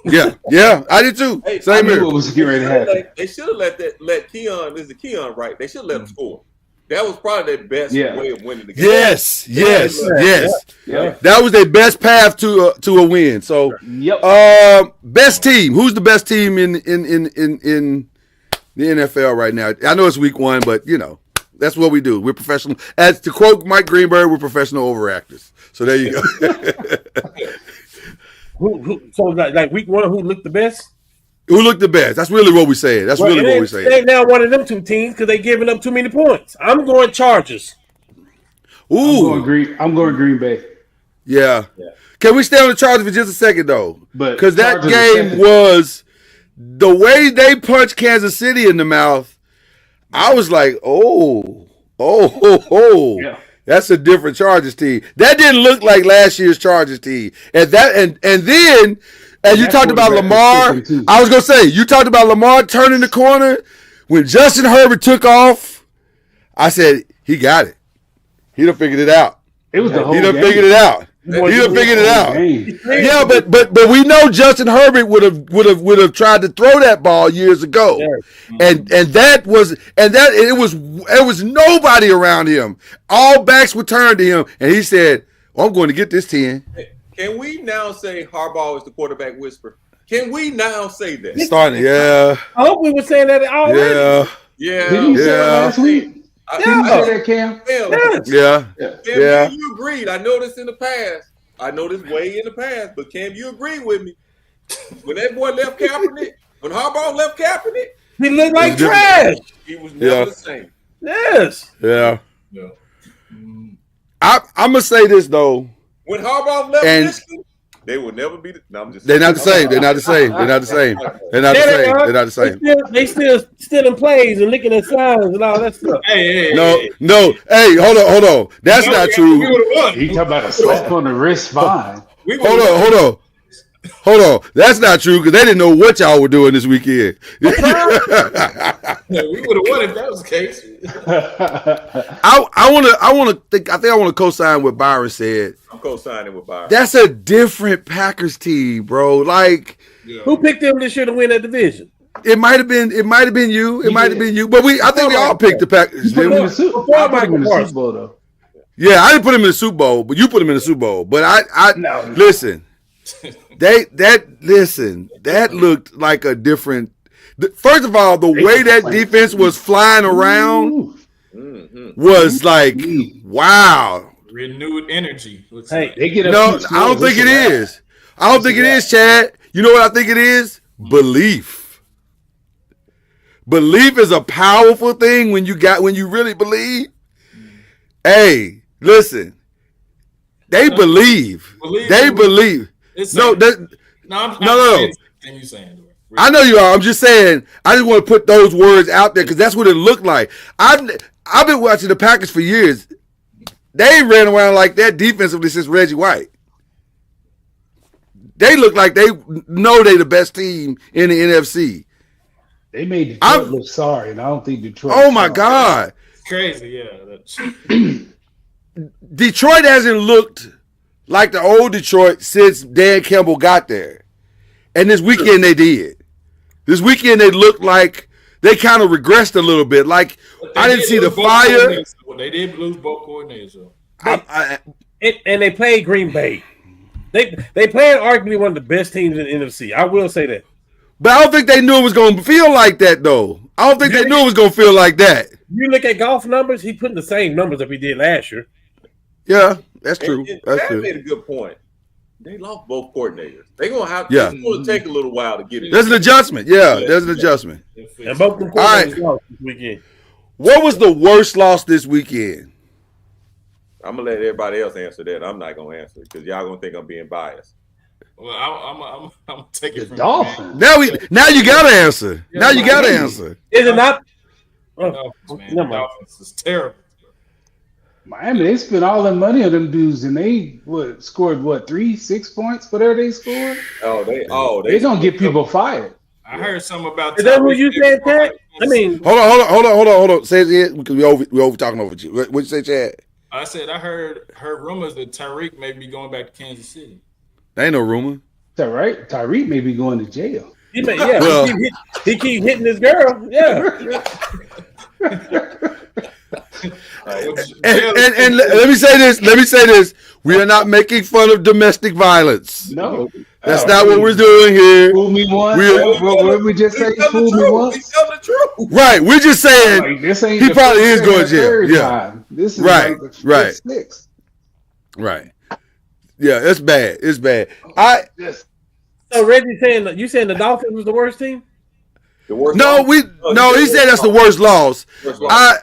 Yeah, I did too. Hey, Same here. What was getting ready to happen. They should have let Keon. This is Keon, right? They should have let him score. That was probably their best way of winning the game. Yes. That was their best path to a win. So, best team. Who's the best team in the NFL right now? I know it's week 1, but That's what we do. We're professional. As to quote Mike Greenberg, we're professional overactors. So there you go. So like week 1, who looked the best? Who looked the best? That's really what we saying. That's really what we saying. They ain't now one of them two teams because they giving up too many points. I'm going Chargers. Ooh, I'm going Green Bay. yeah. Can we stay on the Chargers for just a second though? But Because that Chargers game second. was the way they punched Kansas City in the mouth. I was like, oh. Yeah. That's a different Chargers team. That didn't look like last year's Chargers team. And then, as you talked about Lamar, I was gonna say you talked about Lamar turning the corner when Justin Herbert took off. I said he got it. He done figured it out. It was the whole He done game. figured it out. He was done the figured it whole out. game. Yeah, but we know Justin Herbert would have tried to throw that ball years ago, and it was nobody around him. All backs would turn to him, and he said, well, "I'm going to get this 10." Can we now say Harbaugh is the quarterback whisperer? Can we now say that? Starting, yeah, I hope we were saying that already. Yeah. Did you say that Yeah. last week? Didn't you say that, Cam? Cam, yeah. you agreed. I know this in the past. I know this way in the past, but Cam, you agreed with me. When that boy left Kaepernick, when Harbaugh left Kaepernick, He looked like It was trash. he was never Yeah. the same. Yes. Yeah. Yeah. I'm gonna say this though. When Harbaugh left And- Michigan, they will never be the no, I'm just They're not the same. They're not the same. They're not the same. They're not the same. They're not the same. They still stealing plays and licking their signs and all that stuff. Hey, No. Hey, hold on. That's not We true. would have won. You talking about a slap on the wrist? Fine. We Hold on. That's not true because they didn't know what y'all were doing this weekend. We would have won if that was the case. I think I want to co-sign what Byron said. I'm co-signing with Byron. That's a different Packers team, bro. Like Who picked them this year to win that division? it might have been you. It might have been you. But I think we all picked the Packers. You put him in the Super Before I put him in the Michael Super Bowl though. Yeah, I didn't put him in the Super Bowl, but you put him in the Super Bowl. But I No. listen. That looked like a different. First of all, the way that defense was flying around was like, wow. Renewed energy. Hey, They get a No, few I don't scores, think it it's a wrap. is. I don't think it is, Chad. You know what I think it is? Belief. Belief is a powerful thing when you really believe. Hey, listen. They believe. They believe. No. I'm saying you saying. I know you are. I'm just saying. I just want to put those words out there because that's what it looked like. I've been watching the Packers for years. They ain't ran around like that defensively since Reggie White. They look like they know they the best team in the NFC. They made Detroit look sorry, and I don't think Detroit. Oh my God, It's crazy, yeah. Detroit hasn't looked like the old Detroit since Dan Campbell got there, and this weekend they did. This weekend they looked like they kind of regressed a little bit. Like I didn't see the fire. They did lose both coordinators. So. and they played Green Bay. They played arguably one of the best teams in the NFC. I will say that. But I don't think they knew it was going to feel like that, though. I don't think they knew it was going to feel like that. You look at golf numbers; he putting the same numbers that we did last year. Yeah, that's true. And That's Chad true. made a good point. They lost both coordinators. They're gonna have. Yeah. It's gonna take a little while to get it. There's an adjustment. Yeah, there's an adjustment. And both them All right. quarterbacks lost this weekend. What was the worst loss this weekend? I'm gonna let everybody else answer that. I'm not gonna answer because y'all gonna think I'm being biased. Well, I'm taking The from Dolphins. Now you got to answer. Now you got to answer. Is it not? Dolphins, man. Never mind. Dolphins is terrible. Miami, they spent all their money on them dudes, and they scored 3-6 points, whatever they scored. They gonna get people fired. I heard something about. Is that what you said, Ted? I mean, Hold on. Say it again because we over talking over you. What you say, Chad? I said I heard rumors that Tyreek may be going back to Kansas City. There ain't no rumor. Is that right? Tyreek may be going to jail. he keep hitting this girl. Yeah. And let me say this. We are not making fun of domestic violence. No, That's not what we're doing here. Fool me once. We're- What we just say? Fool me We once. tell the truth. Right. We're just saying. Like, this ain't He the probably first is going and to jail. third Yeah. time. This is Right, like the right. sixth. Right. Yeah, it's bad. It's bad. Yes. So Reggie saying you saying the Dolphins was the worst team? The worst No, loss? he said that's the worst loss. Worst loss.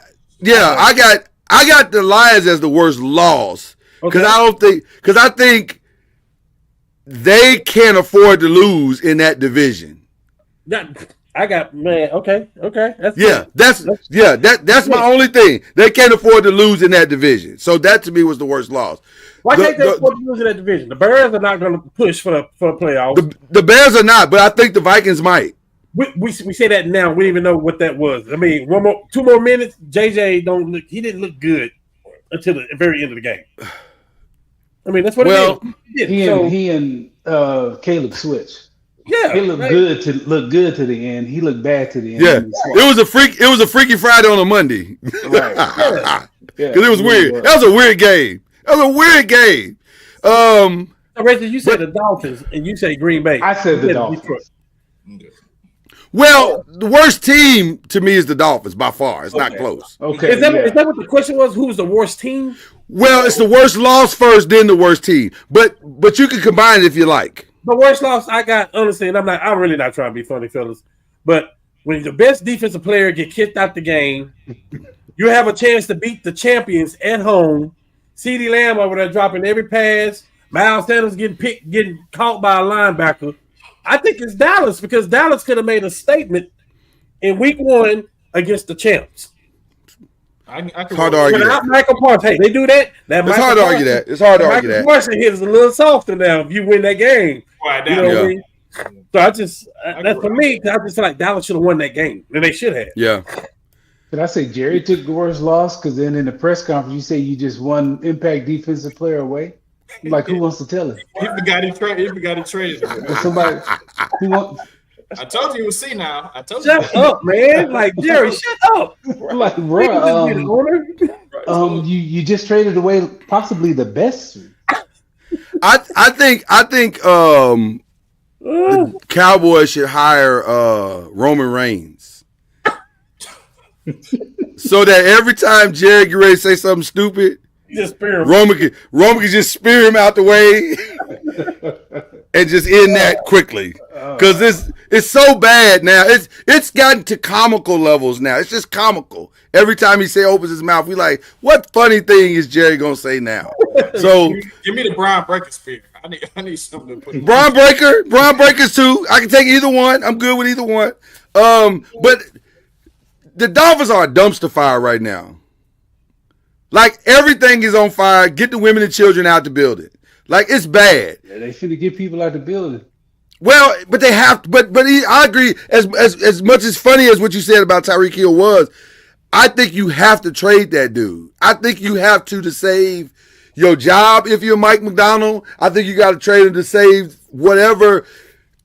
I got the Lions as the worst loss. Because I think they can't afford to lose in that division. I got man. Okay. That's That's my only thing. They can't afford to lose in that division. So that to me was the worst loss. Why can't they afford to lose in that division? The Bears are not going to push for the playoffs. The Bears are not, but I think the Vikings might. We say that now. We didn't even know what that was. I mean, 2 more minutes. JJ he didn't look good until the very end of the game. I mean, that's what it is. He and Caleb switched. Yeah, he looked good to the end. He looked bad to the end. Yeah, it was a Freaky Friday on a Monday. Right. Because it was weird. That was a weird game. Reggie, you said the Dolphins, and you said Green Bay. I said the Dolphins. Well, the worst team to me is the Dolphins by far. It's not close. Okay. Is that what the question was? Who was the worst team? Well, it's the worst loss first, then the worst team. But you can combine it if you like. The worst loss I got, honestly, and I'm really not trying to be funny, fellas, but when the best defensive player get kicked out the game, you have a chance to beat the champions at home. CeeDee Lamb over there dropping every pass. Miles Sanders getting caught by a linebacker. I think it's Dallas because Dallas could have made a statement in week 1 against the champs. It's hard to argue that. Michael Parsons, hey, they do that. It's hard to argue that. It's hard to argue that. Michael Parsons hit is a little softer now if you win that game. Right, You know what I mean? So that's for me. I just feel like Dallas should have won that game, and they should have. Yeah. Could I say Jerry took the worst loss? Because then in the press conference, you say you just won impact defensive player away. Like, who wants to tell it? He forgot he traded. Somebody who wants. I told you it was C now. I told you. Shut up, man! Like Jerry, shut up. Like, bro, you just traded away possibly the best. I think the Cowboys should hire Roman Reigns. So that every time Jerry get ready to say something stupid, just spear him. Roman can just spear him out the way and just end that quickly. Because it's so bad now. It's gotten to comical levels now. It's just comical. Every time he opens his mouth, we like, what funny thing is Jerry gonna say now? So give me the Brian Breaker spear. I need something to put. Brian Breaker's too. I can take either one. I'm good with either one. But the Dolphins are a dumpster fire right now. Like everything is on fire. Get the women and children out the building. Like it's bad. Yeah, they should get people out the building. Well, but they have to. But I agree. As much as funny as what you said about Tyreek Hill was, I think you have to trade that dude. I think you have to save your job. If you're Mike McDonald, I think you got to trade him to save whatever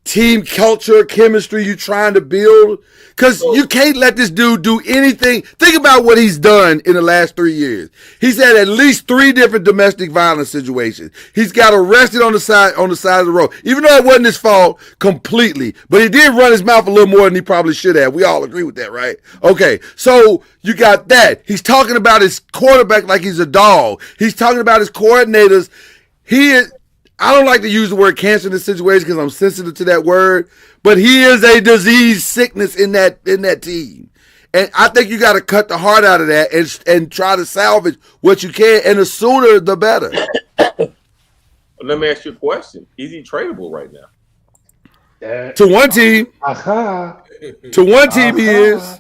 team culture, chemistry you're trying to build. Because you can't let this dude do anything. Think about what he's done in the last 3 years. He's had at least 3 different domestic violence situations. He's got arrested on the side of the road. Even though it wasn't his fault completely. But he did run his mouth a little more than he probably should have. We all agree with that, right? Okay, so you got that. He's talking about his quarterback like he's a dog. He's talking about his coordinators. I don't like to use the word cancer in this situation because I'm sensitive to that word, but he is a disease sickness in that team. And I think you got to cut the heart out of that and try to salvage what you can, and the sooner the better. Let me ask you a question. Is he tradable right now? To one team. To one team he is.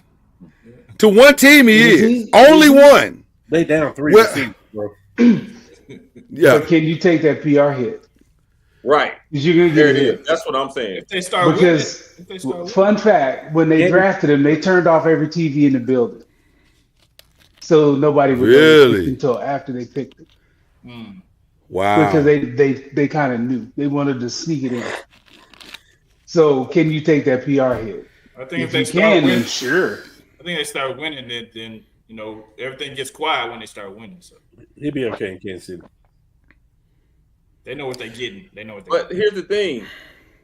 To one team he is. Only one. They down 3 receivers, bro. Yeah. But can you take that PR hit? Right. You're gonna get it. That's what I'm saying. If they start because fun fact, when they drafted him, they turned off every TV in the building, so nobody would know until after they picked it. Wow. Because they kind of knew they wanted to sneak it in. So can you take that PR hit? I think if you they start can, winning, then sure. I think they start winning, then everything gets quiet when they start winning. So He'll be okay in Kansas City. They know what they're getting. They know what they're But getting. here's the thing: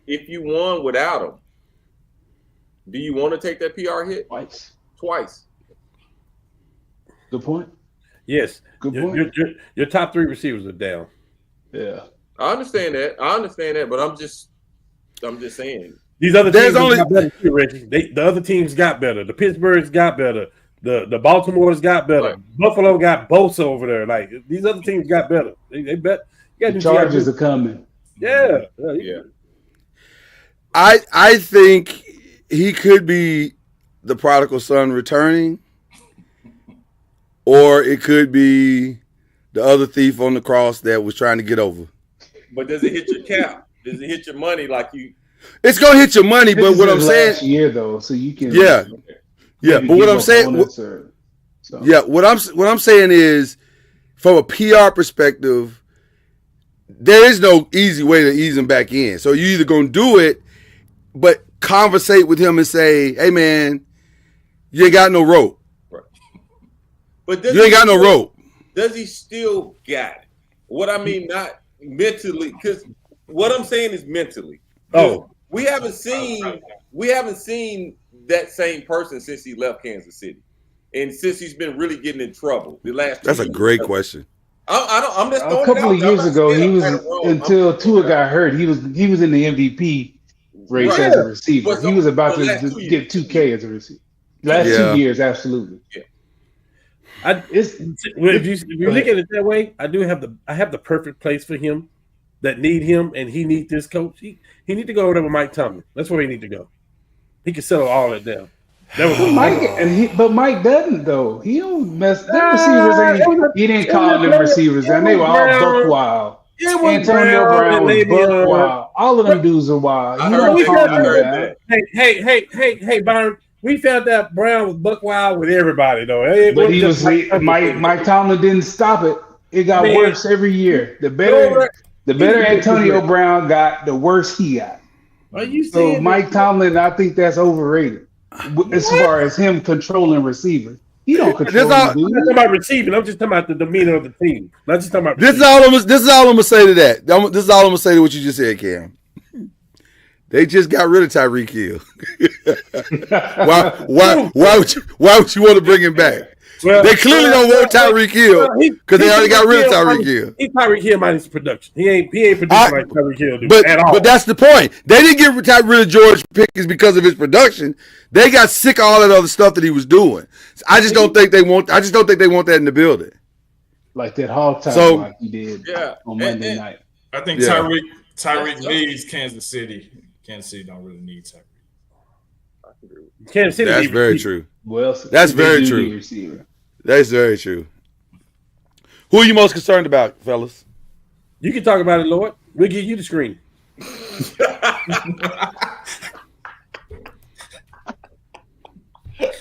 if you won without him, do you want to take that PR hit twice? Good point. Yes. Good point. Your top 3 receivers are down. Yeah. I understand that. But I'm just saying. These other There's teams only- got better too, Reggie. The other teams got better. The Pittsburghs got better. The Baltimore's got better. Right. Buffalo got Bosa over there. Like these other teams got better. They bet. The Chargers are coming. Yeah. Yeah. I think he could be the prodigal son returning, or it could be the other thief on the cross that was trying to get over. But does it hit your cap? Does it hit your money like you? It's gonna hit your money, This but is what I'm his saying, last year though, so you can yeah. maybe But what give I'm a saying, bonus what I'm saying is, from a PR perspective, there is no easy way to ease him back in. So you either gonna do it, but conversate with him and say, "Hey man, you ain't got no rope. But You ain't got no rope." Does he still got it? What I mean, not mentally, because what I'm saying is mentally. Oh, we haven't seen that same person since he left Kansas City, and since he's been really getting in trouble the last. 2 That's a years. great question. I'm just A couple of years ago, he was until Tua got hurt. He was in the MVP race Right. as a receiver. But He was about the to last 2 get 2K as a receiver. Last Yeah. 2 years, absolutely. If you look at it that way, I have the perfect place for him that need him, and he need this coach. He need to go over there with Mike Tomlin. That's where he need to go. He can settle all that down. That was But Mike doesn't though. He don't mess. Them receivers he didn't call them receivers, and they were all buck wild. Antonio Brown was buck wild. All of them dudes are wild. You don't call them that. Hey, Byron. We found out Brown was buck wild with everybody though. But he was Mike Tomlin didn't stop it. It got worse every year. The better Antonio Brown got, the worse he got. Are you So saying Mike Tomlin, I think that's overrated as far as him controlling receivers. He don't control them, I'm not talking about receiving. I'm just talking about the demeanor of the team. Not just talking about This is all I'm gonna say to that. This is all I'm gonna say to what you just said, Cam. They just got rid of Tyreek Hill. Why would you want to bring him back? They clearly don't want Tyreek Hill because they already got rid of Tyreek Hill. He's Tyreek Hill minus production. He ain't producing like Tyreek Hill do at all. But that's the point. They didn't get rid of George Pickens because of his production. They got sick of all that other stuff that he was doing. I just don't think they want that in the building. Like that hog tie like he did on Monday night. I think Tyreek needs Kansas City. Kansas City don't really need Tyreek. Kansas City. That's very true. Well, that's very true. That's very true. Who are you most concerned about, fellas? You can talk about it, Lord. We'll give you the screen.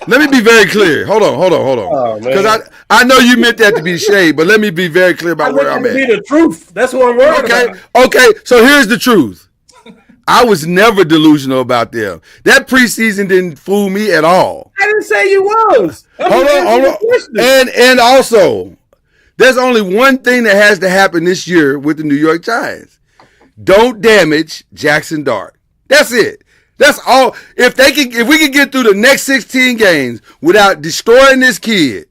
Let me be very clear. Hold on. Because I know you meant that to be shade, but let me be very clear about where I'm at. Be the truth. That's what I'm worried about. Okay. So here's the truth. I was never delusional about them. That preseason didn't fool me at all. I didn't say you was. Hold on. And also, there's only one thing that has to happen this year with the New York Giants. Don't damage Jackson Dart. That's it. That's all. If we can get through the next 16 games without destroying this kid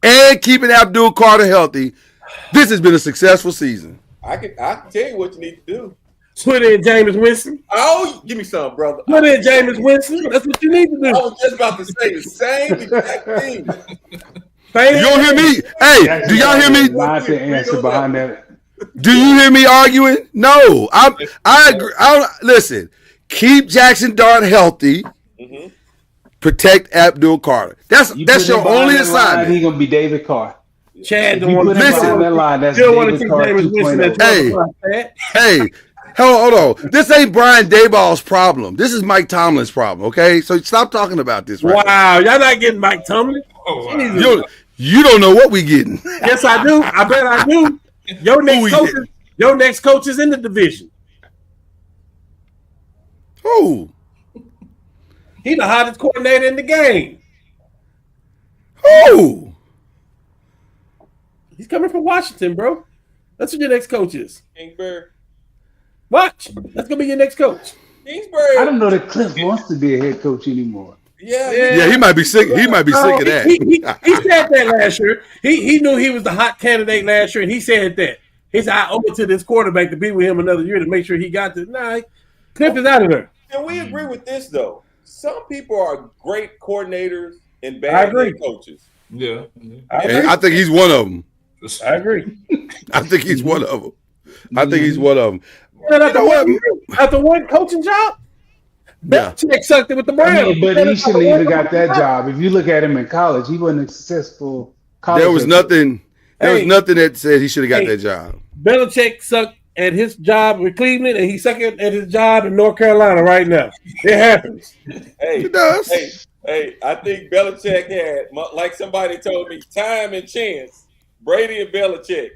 and keeping Abdul Carter healthy, this has been a successful season. I can tell you what you need to do. Put in Jameis Winston. Oh, give me some, brother. Put in Jameis Winston. That's what you need to do. I was just about to say the same exact thing. You don't hear me? Hey, do y'all hear me? Not the answer behind that. Do you hear me arguing? No. I agree. Listen, keep Jackson Dart healthy. Mm-hmm. Protect Abdul Carter. That's your only assignment. He's gonna be David Carr. Chad don't want to listen. That line, that's David Carr 2.0. Hey. Hold on. This ain't Brian Daboll's problem. This is Mike Tomlin's problem, okay? So stop talking about this right now. Y'all not getting Mike Tomlin? Oh, wow. You don't know what we getting. Yes, I do. I bet I do. Your next coach is in the division. Who? He the hottest coordinator in the game. Who? He's coming from Washington, bro. That's what your next coach is. Kingsbury. Watch. That's gonna be your next coach. Kingsbury. I don't know that Cliff wants to be a head coach anymore. Yeah. Yeah, he might be sick. He might be sick of that. He said that last year. He knew he was the hot candidate last year, and he said that. He said, I owe it to this quarterback to be with him another year to make sure he got this. Nah, Cliff is out of there. And we agree with this, though. Some people are great coordinators and I bad agree. head coaches. Yeah. And I think he's one of them. I agree. I think he's one of them. I think he's one of them. And You after one coaching job, Yeah. Belichick sucked it with the I Browns. mean, but he shouldn't have even got that job. If you look at him in college, he wasn't a successful college. There was nothing. There was Hey. nothing that said he should have got Hey. that job. Belichick sucked at his job with Cleveland, and he sucked at his job in North Carolina right now. It happens. Hey, He does. hey, I think Belichick had, like somebody told me, time and chance. Brady and Belichick.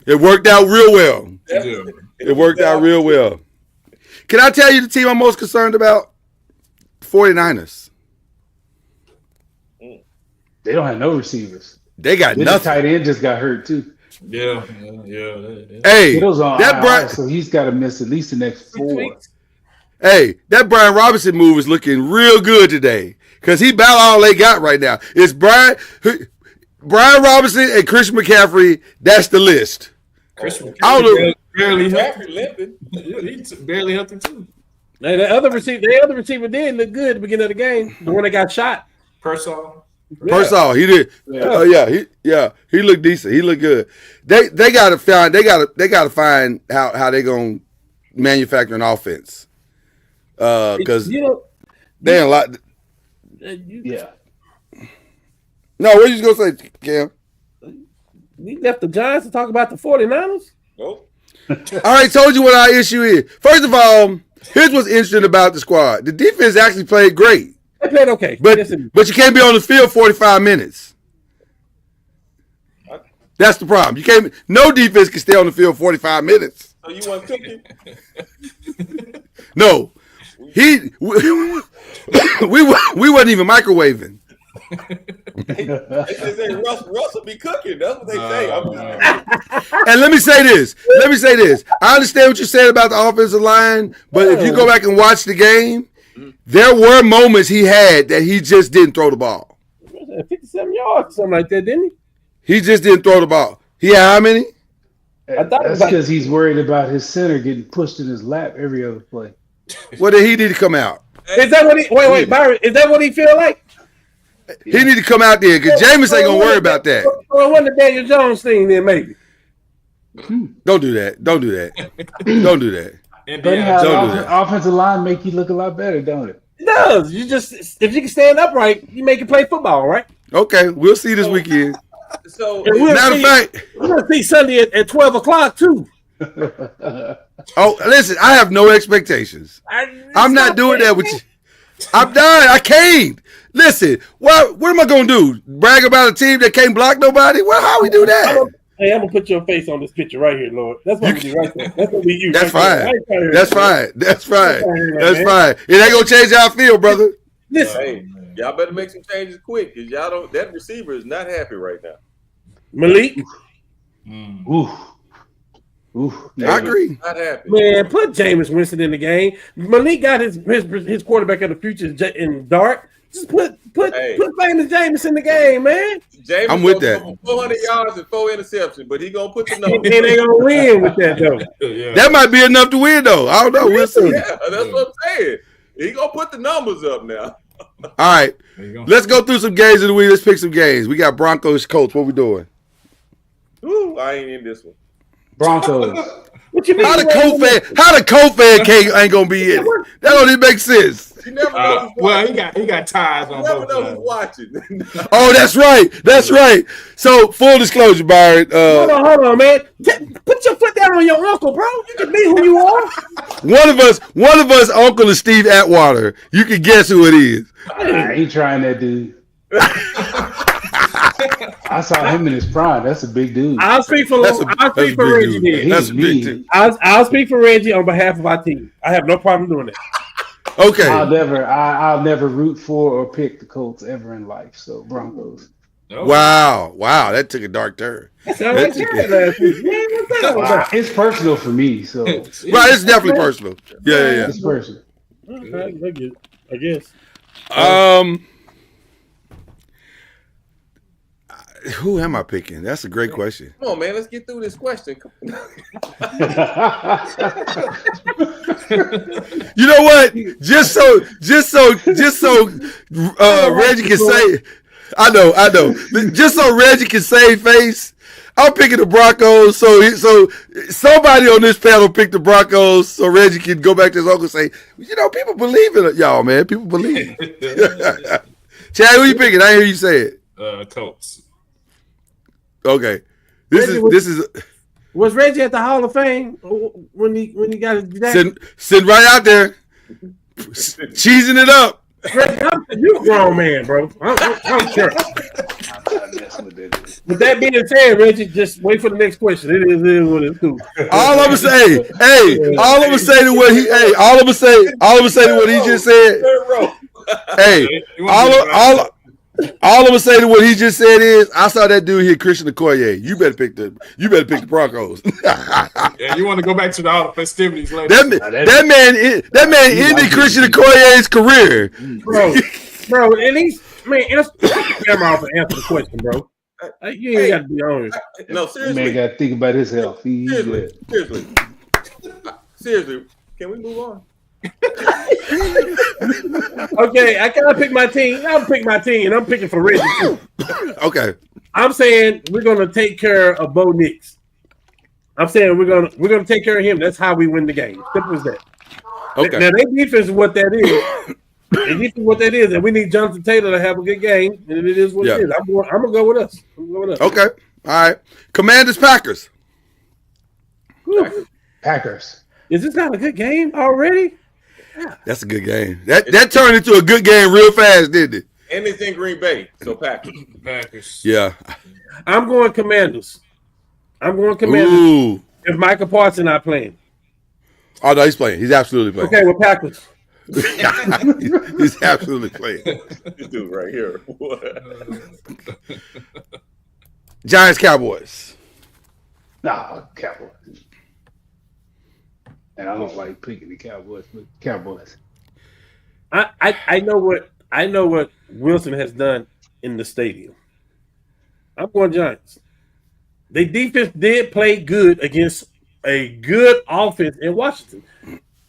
It worked out real well. Yeah. It worked out real well. Can I tell you the team I'm most concerned about? 49ers. They don't have no receivers. They got This nothing. tight end just got hurt too. Yeah. Hey, Kittle's on that IR, Brian, so he's got to miss at least the next 4. hey, that Brian Robinson move is looking real good today because he about all they got right now. It's Brian Robinson and Christian McCaffrey. That's the list. Chris I don't know. barely healthy. McCaffrey limping. Yeah, he's barely healthy too. Hey, the other receiver did look good at the beginning of the game. The one that got shot. Persall. First off, he did. He looked decent. He looked good. They gotta find how they gonna manufacture an offense. Because You know, they ain't a lot. Yeah. No, what you gonna say, Cam? we left the Giants to talk about the 49ers. Nope. I already told you what our issue is. First of all, here's what's interesting about the squad. The defense actually played great. They played okay. But Yes, and- you can't be on the field 45 minutes. That's the problem. You can't. No defense can stay on the field 45 minutes. So you want cooking? No, we wasn't even microwaving. They say Russ will be cooking. That's what they say. And let me say this. I understand what you said about the offensive line, but if you go back and watch the game, there were moments he had that he just didn't throw the ball. 57 yards or something like that, didn't he? He just didn't throw the ball. He had how many? I thought it was That's because he's worried about his center getting pushed in his lap every other play. Well, then he need to come out. Is that what he? Wait, Byron. Is that what he feel like? He need to come out there because Jameis ain't gonna worry about that. Or what the Daniel Jones thing then maybe? Don't do that. Don't do that. Don't do that. Funny Indiana. how Don't the do that. offensive line make you look a lot better, don't it? It does. You just if you can stand upright, you make it play football, right? Okay, we'll see this weekend. So And we'll Matter of see- fact, we're gonna see Sunday at 12 o'clock too. oh, listen, I have no expectations. I'm not doing that with you. I'm done. I can't. Listen, what am I gonna do? Brag about a team that can't block nobody? Well, how we do that? Hey, I'm gonna put your face on this picture right here, Lord. That's what we do right there. That's what we use. That's right there. fine. I ain't trying to hear That's that. fine. That's fine. That's man. fine. It ain't gonna change how I feel, brother. Listen, hey, y'all better make some changes quick because y'all don't. That receiver is not happy right now. Malik, Ooh. Ooh. I agree. Not happy. man, put Jameis Winston in the game. Malik got his quarterback of the future in Dart. Just put Hey. famous Jameis in the game, man. James I'm with gonna that. throw 400 yards and 4 interceptions, but he gonna put the And numbers. they gonna win with that though. Yeah. That might be enough to win, though. I don't know. We'll see. Yeah, that's what I'm saying. He gonna put the numbers up now. All right. There you go. Let's go through some games of the week. Let's pick some games. We got Broncos, Colts. What we doing? Ooh, I ain't in this one. Broncos. What you mean? How the Colt fan ain't gonna be in it? That don't even make sense. You never know who's Well, watching. he got ties You on never both know who's sides. watching. Oh, that's right. That's right. So, full disclosure, Byron. Hold on, man. Put your foot down on your uncle, bro. You can be who you are. One of us, uncle is Steve Atwater. You can guess who it is. I ain't trying that dude. I saw him in his prime. That's a big dude. I'll speak for That's a Reggie. big dude. Then. That's a big He's dude. I'll speak for Reggie on behalf of our team. I have no problem doing that. Okay. I'll never root for or pick the Colts ever in life. So Broncos. No. Wow. That took a dark turn. That sounded like That's Jared last week. Man, Wow, it's personal for me, so Right, it's definitely personal. Yeah. it's personal. Okay, I get it, I guess. Who am I picking? That's a great question. Come on, man. Let's get through this question. You know what? Just so Reggie can say, I know. Just so Reggie can save face, I'm picking the Broncos. So somebody on this panel picked the Broncos, so Reggie can go back to his uncle and say, people believe in it, y'all, man. People believe. Chad, who you picking? I hear you say it. Colts. Okay, this is Was Reggie at the Hall of Fame when he got his jacket? sitting right out there, cheesing it up. Reggie, you a grown man, bro. I'm sure. With that being said, Reggie, just wait for the next question. It is what it's cool. All I'm gonna say, all I'm gonna say to what he just said. Hey, all I'm gonna say to what he just said is, I saw that dude here, Christian Okoye. You better pick the Broncos. Yeah, you want to go back to all the festivities later. That man ended Christian Okoye's career, bro. At least, man, camera off and answer the question, bro. You ain't got to be on it. No, seriously. Man, got to think about his health. Seriously. Can we move on? Okay, I gotta pick my team. I'll pick my team, and I'm picking for Reggie too. Okay. I'm saying we're gonna take care of Bo Nix. I'm saying we're gonna take care of him. That's how we win the game. Simple as that. Okay. Now their defense is what that is. And this is what that is, and we need Jonathan Taylor to have a good game, and it is what it is. I'm gonna go with us. Okay. All right. Commanders, Packers. Packers. Is this not a good game already? That's a good game. That turned into a good game real fast, didn't it? And it's in Green Bay, so Packers. Yeah. I'm going Commanders. Ooh. If Michael Parsons not playing. Oh, no, he's playing. He's absolutely playing. Okay, well, Packers. He's absolutely playing. This dude right here. Giants, Cowboys. Nah, Cowboys. And I don't like picking the Cowboys, but Cowboys. I know what Wilson has done in the stadium. I'm going Giants. Their defense did play good against a good offense in Washington.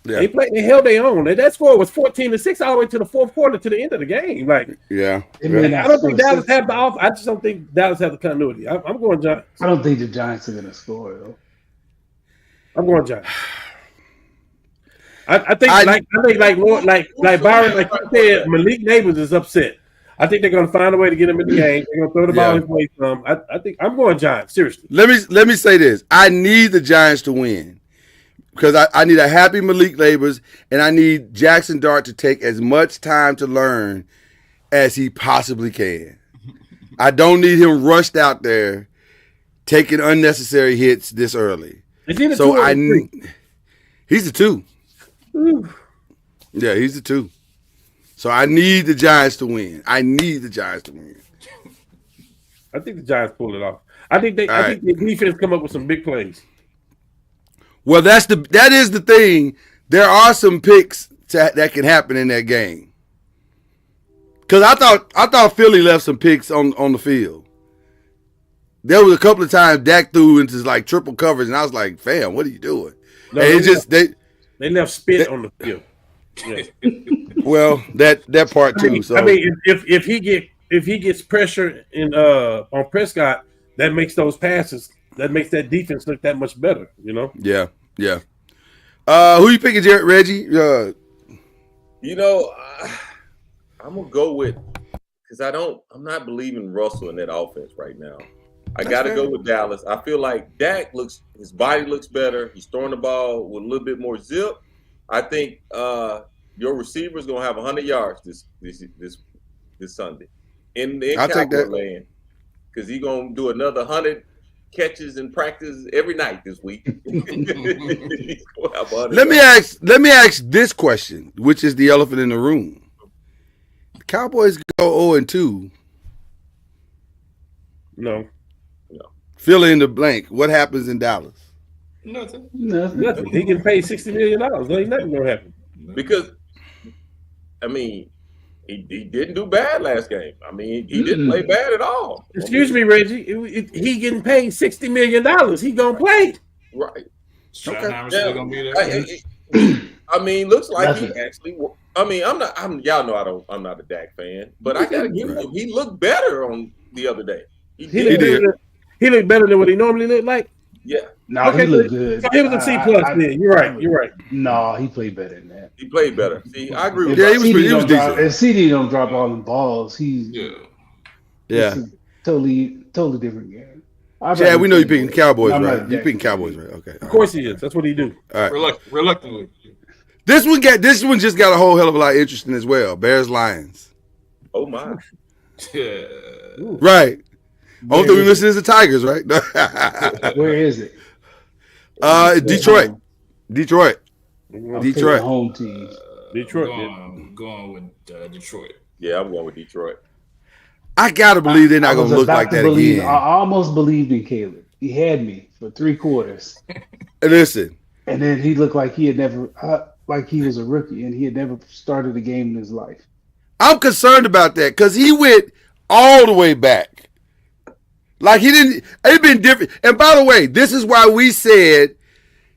Yeah. They held their own. That score was 14-6 all the way to the fourth quarter to the end of the game. Like, yeah. I don't think Dallas have the off. I just don't think Dallas have the continuity. I'm going Giants. I don't think the Giants are going to score though. I'm going Giants. I think like Byron, like you said, Malik Neighbors is upset. I think they're going to find a way to get him in the game. They're going to throw the ball his way some. I think I'm going Giants. Seriously. Let me say this. I need the Giants to win because I need a happy Malik Neighbors and I need Jackson Dart to take as much time to learn as he possibly can. I don't need him rushed out there taking unnecessary hits this early. Is he the two or the 3? He's the 2. Ooh. Yeah, he's the 2. So I need the Giants to win. I think the Giants pull it off. I think the defense come up with some big plays. Well, that is the thing. There are some picks that can happen in that game. Because I thought Philly left some picks on the field. There was a couple of times Dak threw into like triple coverage, and I was like, "Fam, what are you doing?" No, they left spit on the field. Yeah. Well, that part too. If he gets pressure on Prescott, that makes those passes. That makes that defense look that much better. You know. Yeah. Who you picking, Reggie? I'm gonna go with because I'm not believing Russell in that offense right now. I got to go with Dallas. I feel like Dak his body looks better. He's throwing the ball with a little bit more zip. I think your receiver's gonna have 100 yards this Sunday in Cowboy land because he's gonna do another 100 catches in practice every night this week. Let me ask this question, which is the elephant in the room. The Cowboys go 0-2. No. Fill in the blank. What happens in Dallas? Nothing. Nothing. He can pay $60 million. There ain't nothing gonna happen. Because, I mean, he didn't do bad last game. I mean, he didn't play bad at all. Excuse me, Reggie. He getting paid $60 million. He gonna play. Right. Schottenheimer's Yeah. still gonna be there. I mean, looks like Nothing. he actually. I mean, y'all know I'm not a Dak fan, but I gotta give him. He looked better on the other day. He did. He looked better than what he normally looked like. Yeah, No, Okay, he looked good. So he was a C plus. Then you're right. No, he played better than that. he played better. See, I agree with Yeah, you. he was decent. If CD don't drop all the balls, he's Yeah. Yeah. it's a totally different game. Chad, we know you're picking Cowboys, I'm not right? a You're Dak picking fan. Cowboys, right? Okay. Of course he is. That's what he do. All right. Reluctantly. This one just got a whole hell of a lot interesting as well. Bears Lions. Oh my! Yeah. Right. Only thing we missing is the Tigers, right? Where is it? Detroit. Detroit. I'm Detroit. picking home team. Detroit. Going with Detroit. Yeah, I'm going with Detroit. I gotta believe they're not I was gonna look about like to that believe. again. I almost believed in Caleb. He had me for 3 quarters, Listen, and then he looked like he had never, like he was a rookie, and he had never started a game in his life. I'm concerned about that because he went all the way back. Like he didn't. It's been different. And by the way, this is why we said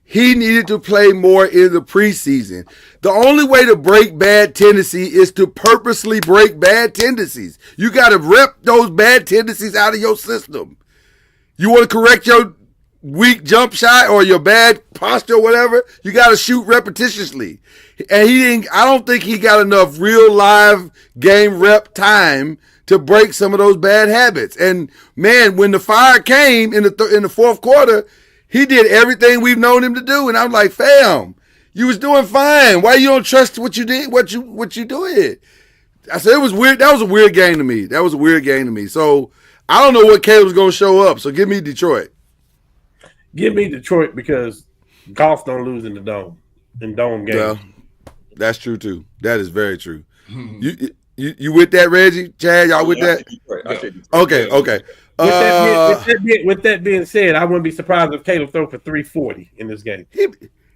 he needed to play more in the preseason. The only way to break bad tendency is to purposely break bad tendencies. You got to rep those bad tendencies out of your system. You want to correct your weak jump shot or your bad posture or whatever, you got to shoot repetitiously. And he didn't. I don't think he got enough real live game rep time to break some of those bad habits. And man, when the fire came in the fourth quarter, he did everything we've known him to do. And I'm like, fam, you was doing fine. Why you don't trust what you did? What you doing? I said it was weird. That was a weird game to me. So I don't know what Caleb's gonna show up. So give me Detroit. Give me Detroit because golf don't lose in the dome. In dome games. Well, that's true too. That is very true. You with that, Reggie? Chad, y'all with that? I said Detroit. Okay. With that being said, I wouldn't be surprised if Caleb throw for 340 in this game.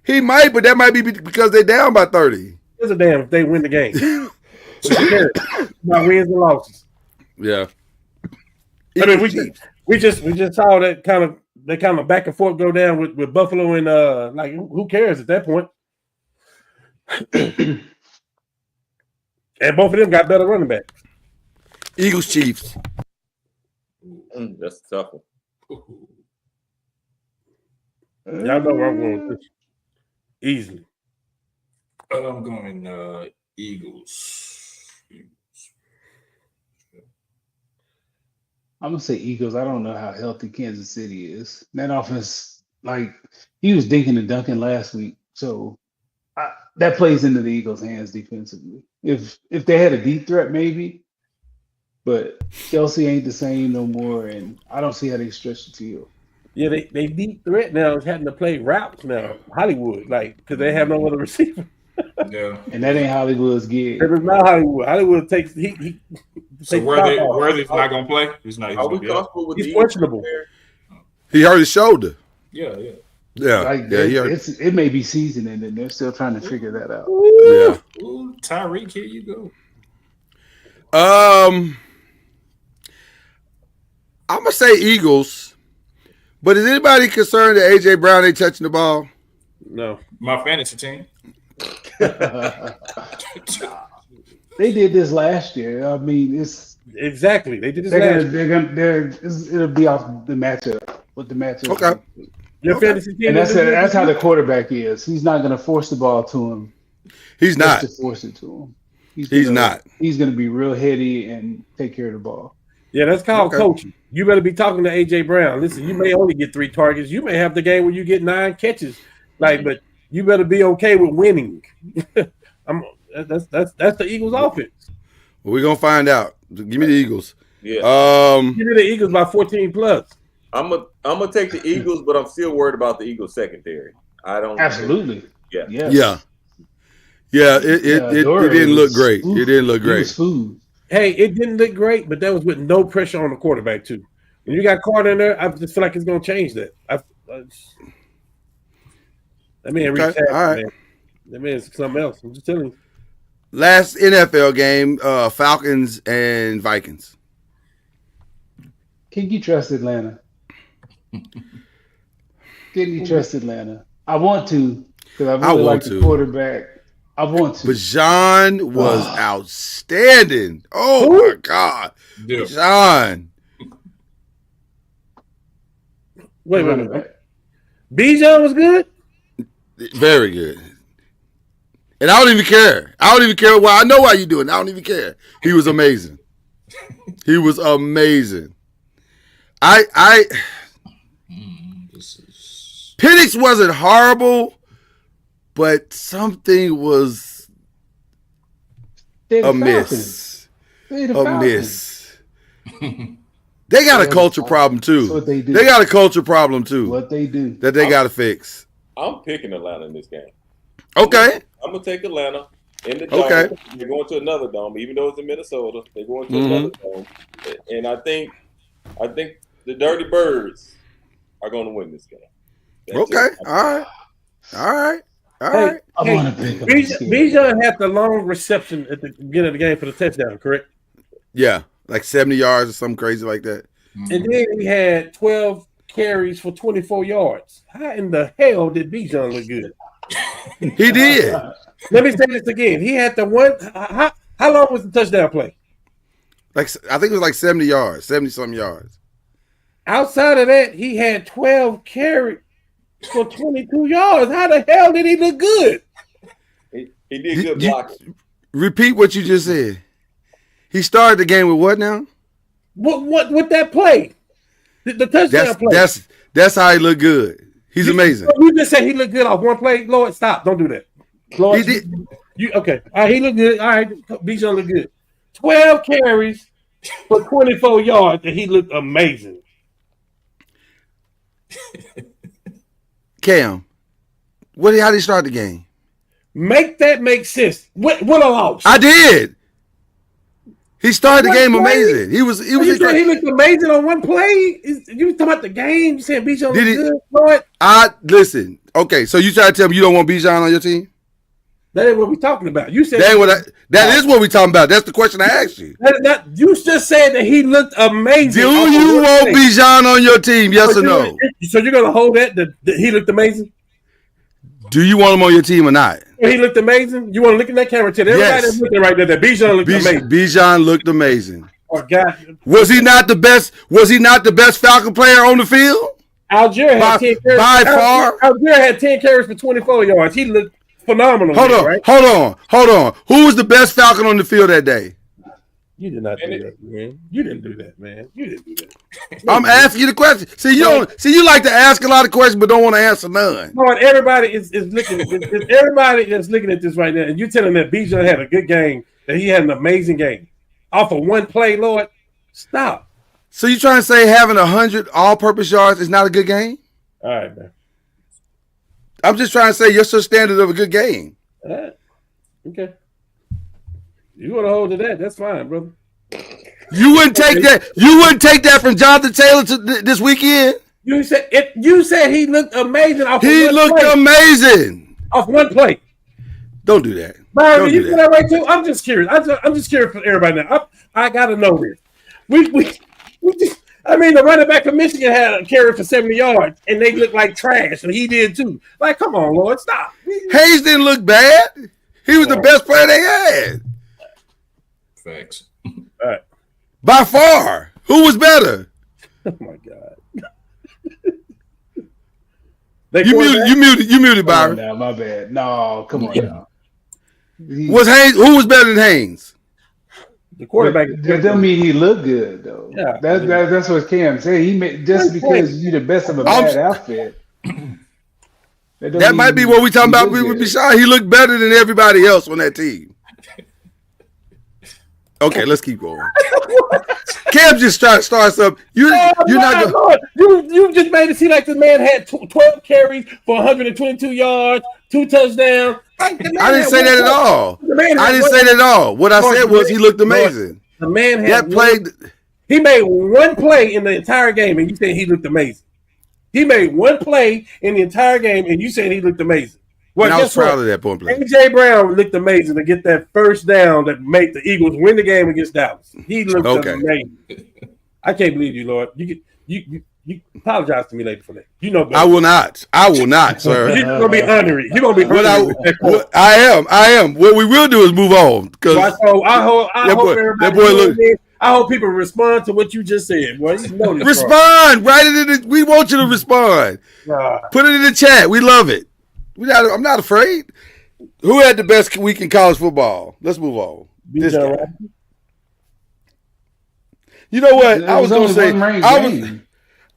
He might, but that might be because they're down by 30. There's a damn if they win the game. My wins and losses. Yeah. I mean, we just saw that kind of back and forth go down with Buffalo and like who cares at that point? And both of them got better running backs. Eagles Chiefs. That's a tough one. Y'all know where I'm going with this. Easily. I'm going Eagles. I'm gonna say Eagles. I don't know how healthy Kansas City is. That offense, like he was dinking and dunking last week, so that plays into the Eagles' hands defensively. If they had a deep threat, maybe, but Kelsey ain't the same no more, and I don't see how they stretch the field. Yeah, they deep threat now is having to play routes now. Hollywood, like because they have no other receiver. Yeah. And that ain't Hollywood's gig. It is not Hollywood. Hollywood takes he So takes Worthy's not gonna play? He's not. Are we Gonna be out. comfortable with He's the Eagles questionable. there? He hurt his shoulder. Yeah. Like He hurt. it may be season ending. They're still trying to figure that out. Yeah. Ooh, Tyreek, here you go. I'm gonna say Eagles, but is anybody concerned that AJ Brown ain't touching the ball? No. My fantasy team. They did this last year. I mean, it's Exactly. They did this it'll be off the matchup. What the matchup? Okay. Your fantasy team. And that's how the quarterback is. He's not going to force the ball to him. He's not. Just to force it to him. He's not. He's going to be real heady and take care of the ball. Yeah, that's called Okay. coaching. You better be talking to AJ Brown. Listen, you may only get 3 targets. You may have the game where you get 9 catches. But you better be okay with winning. That's the Eagles' offense. Well, we're gonna find out. Give me the Eagles. Yeah. Give me the Eagles by 14 plus. I'm gonna take the Eagles, but I'm still worried about the Eagles secondary. I don't Absolutely. Yeah. Yeah. It didn't look great. It didn't look He was great. food. Hey, it didn't look great, but that was with no pressure on the quarterback too. When you got Carter in there, I just feel like it's going to change that. That man Okay, reached out, all right. man. That man's something else. I'm just telling you. Last NFL game, Falcons and Vikings. Can you trust Atlanta? Can you trust Atlanta? I want to because I really like the quarterback. I want to. But John was outstanding. Oh my God, Yeah. John. Wait. Bijan was good? Very good. And I don't even care. I don't even care why. I know why you're doing it. I don't even care. He was amazing. He was amazing. Penix wasn't horrible, but something was amiss. Amiss. They got a culture problem too. That's what they do. They got a culture problem too. What they do. That they got to fix. I'm picking Atlanta in this game. Okay. I'm gonna take Atlanta in the dome. Okay. They're going to another dome, even though it's in Minnesota. They're going to another dome, and I think the Dirty Birds are going to win this game. That's Okay. it. All right. I want to pick them. Bijan had the long reception at the beginning of the game for the touchdown, correct? Yeah, like 70 yards or something crazy like that. And then he had 12 carries for 24 yards. How in the hell did Bijan look good? He did. Let me say this again. He had the one. How long was the touchdown play? Like I think it was like 70 yards, 70-something yards. Outside of that, he had 12 carries for 22 yards. How the hell did he look good? He did good blocking. Repeat what you just said. He started the game with what now? What that play? The touchdown play. That's how he looked good. He's amazing. You just said he looked good off one play. Lord, stop. Don't do that. Lord, He did. Okay. All right, he looked good. All right. Bijan looked good. 12 carries for 24 yards, and he looked amazing. Cam, how did he start the game? Make that make sense. What a loss. I did. He started the game play? amazing. He was You said he looked amazing on one play? You was talking about the game? You said Bijan Did he- looked good? Lord? Listen. Okay, so you try to tell me you don't want Bijan on your team? That ain't what we're talking about. You said That is what we're talking about. That's the question I asked you. you just said that he looked amazing. Do you want Bijan on your team? Yes or no? So you're gonna hold that he looked amazing? Do you want him on your team or not? He looked amazing. You want to look at that camera? Tell everybody that's looking right there that Bijan looked amazing. Bijan looked amazing. Oh God, Was he not the best? Was he not the best Falcon player on the field? Algier had 10 carries. By far. Algier had 10 carries for 24 yards. He looked phenomenal. Hold on. Who was the best Falcon on the field that day? You did not do that, man. You didn't do that, man. You didn't do that. I'm asking you the question. You like to ask a lot of questions but don't want to answer none. Lord, everybody is looking at this. Everybody is looking at this right now, and you're telling that Bijan had a good game, that he had an amazing game. Off of one play, Lord. Stop. So you trying to say having 100 all-purpose yards is not a good game? All right, man. I'm just trying to say your standard of a good game. All right. Okay. You want to hold to that? That's fine, brother. You wouldn't take that. You wouldn't take that from Jonathan Taylor this weekend. You said he looked amazing. He looked amazing off one play. Don't do that. Byron, you feel that way too? I'm just curious. I'm just curious for everybody now. I gotta know this. The running back from Michigan had a carry for 70 yards, and they looked like trash, and he did too. Like, come on, Lord, stop. Hayes didn't look bad. He was the best player they had. Facts. All right. By far. Who was better? Oh my God. You muted, Byron. Oh, my bad. No, come on now. Who was better than Haynes? The quarterback. That doesn't mean he looked good though. Yeah, that's what Cam said. He made, just because you're the best of a bad outfit. That might be what we talking about. We would be shy. He looked better than everybody else on that team. Okay, let's keep going. Cam just trying to start something. You're not going. You just made it seem like the man had 12 carries for 122 yards, 2 touchdowns. I didn't say that at all. I didn't say that at all. What I said was he looked amazing. The man had that played. He made one play in the entire game, and you said he looked amazing. He made one play in the entire game, and you said he looked amazing. Well, and I was guess what? proud of that point play. AJ Brown looked amazing to get that first down that made the Eagles win the game against Dallas. He looked amazing. I can't believe you, Lord. You apologize to me later for that. You know better. I will not. I will not, sir. You're gonna be honoring. You're gonna be honoring. I am. What we will do is move on. Because I hope everybody. I hope people respond to what you just said. Well, you know this respond. Write it in. We want you to respond. Put it in the chat. We love it. I'm not afraid. Who had the best week in college football? Let's move on. This guy. You know what? I was gonna say.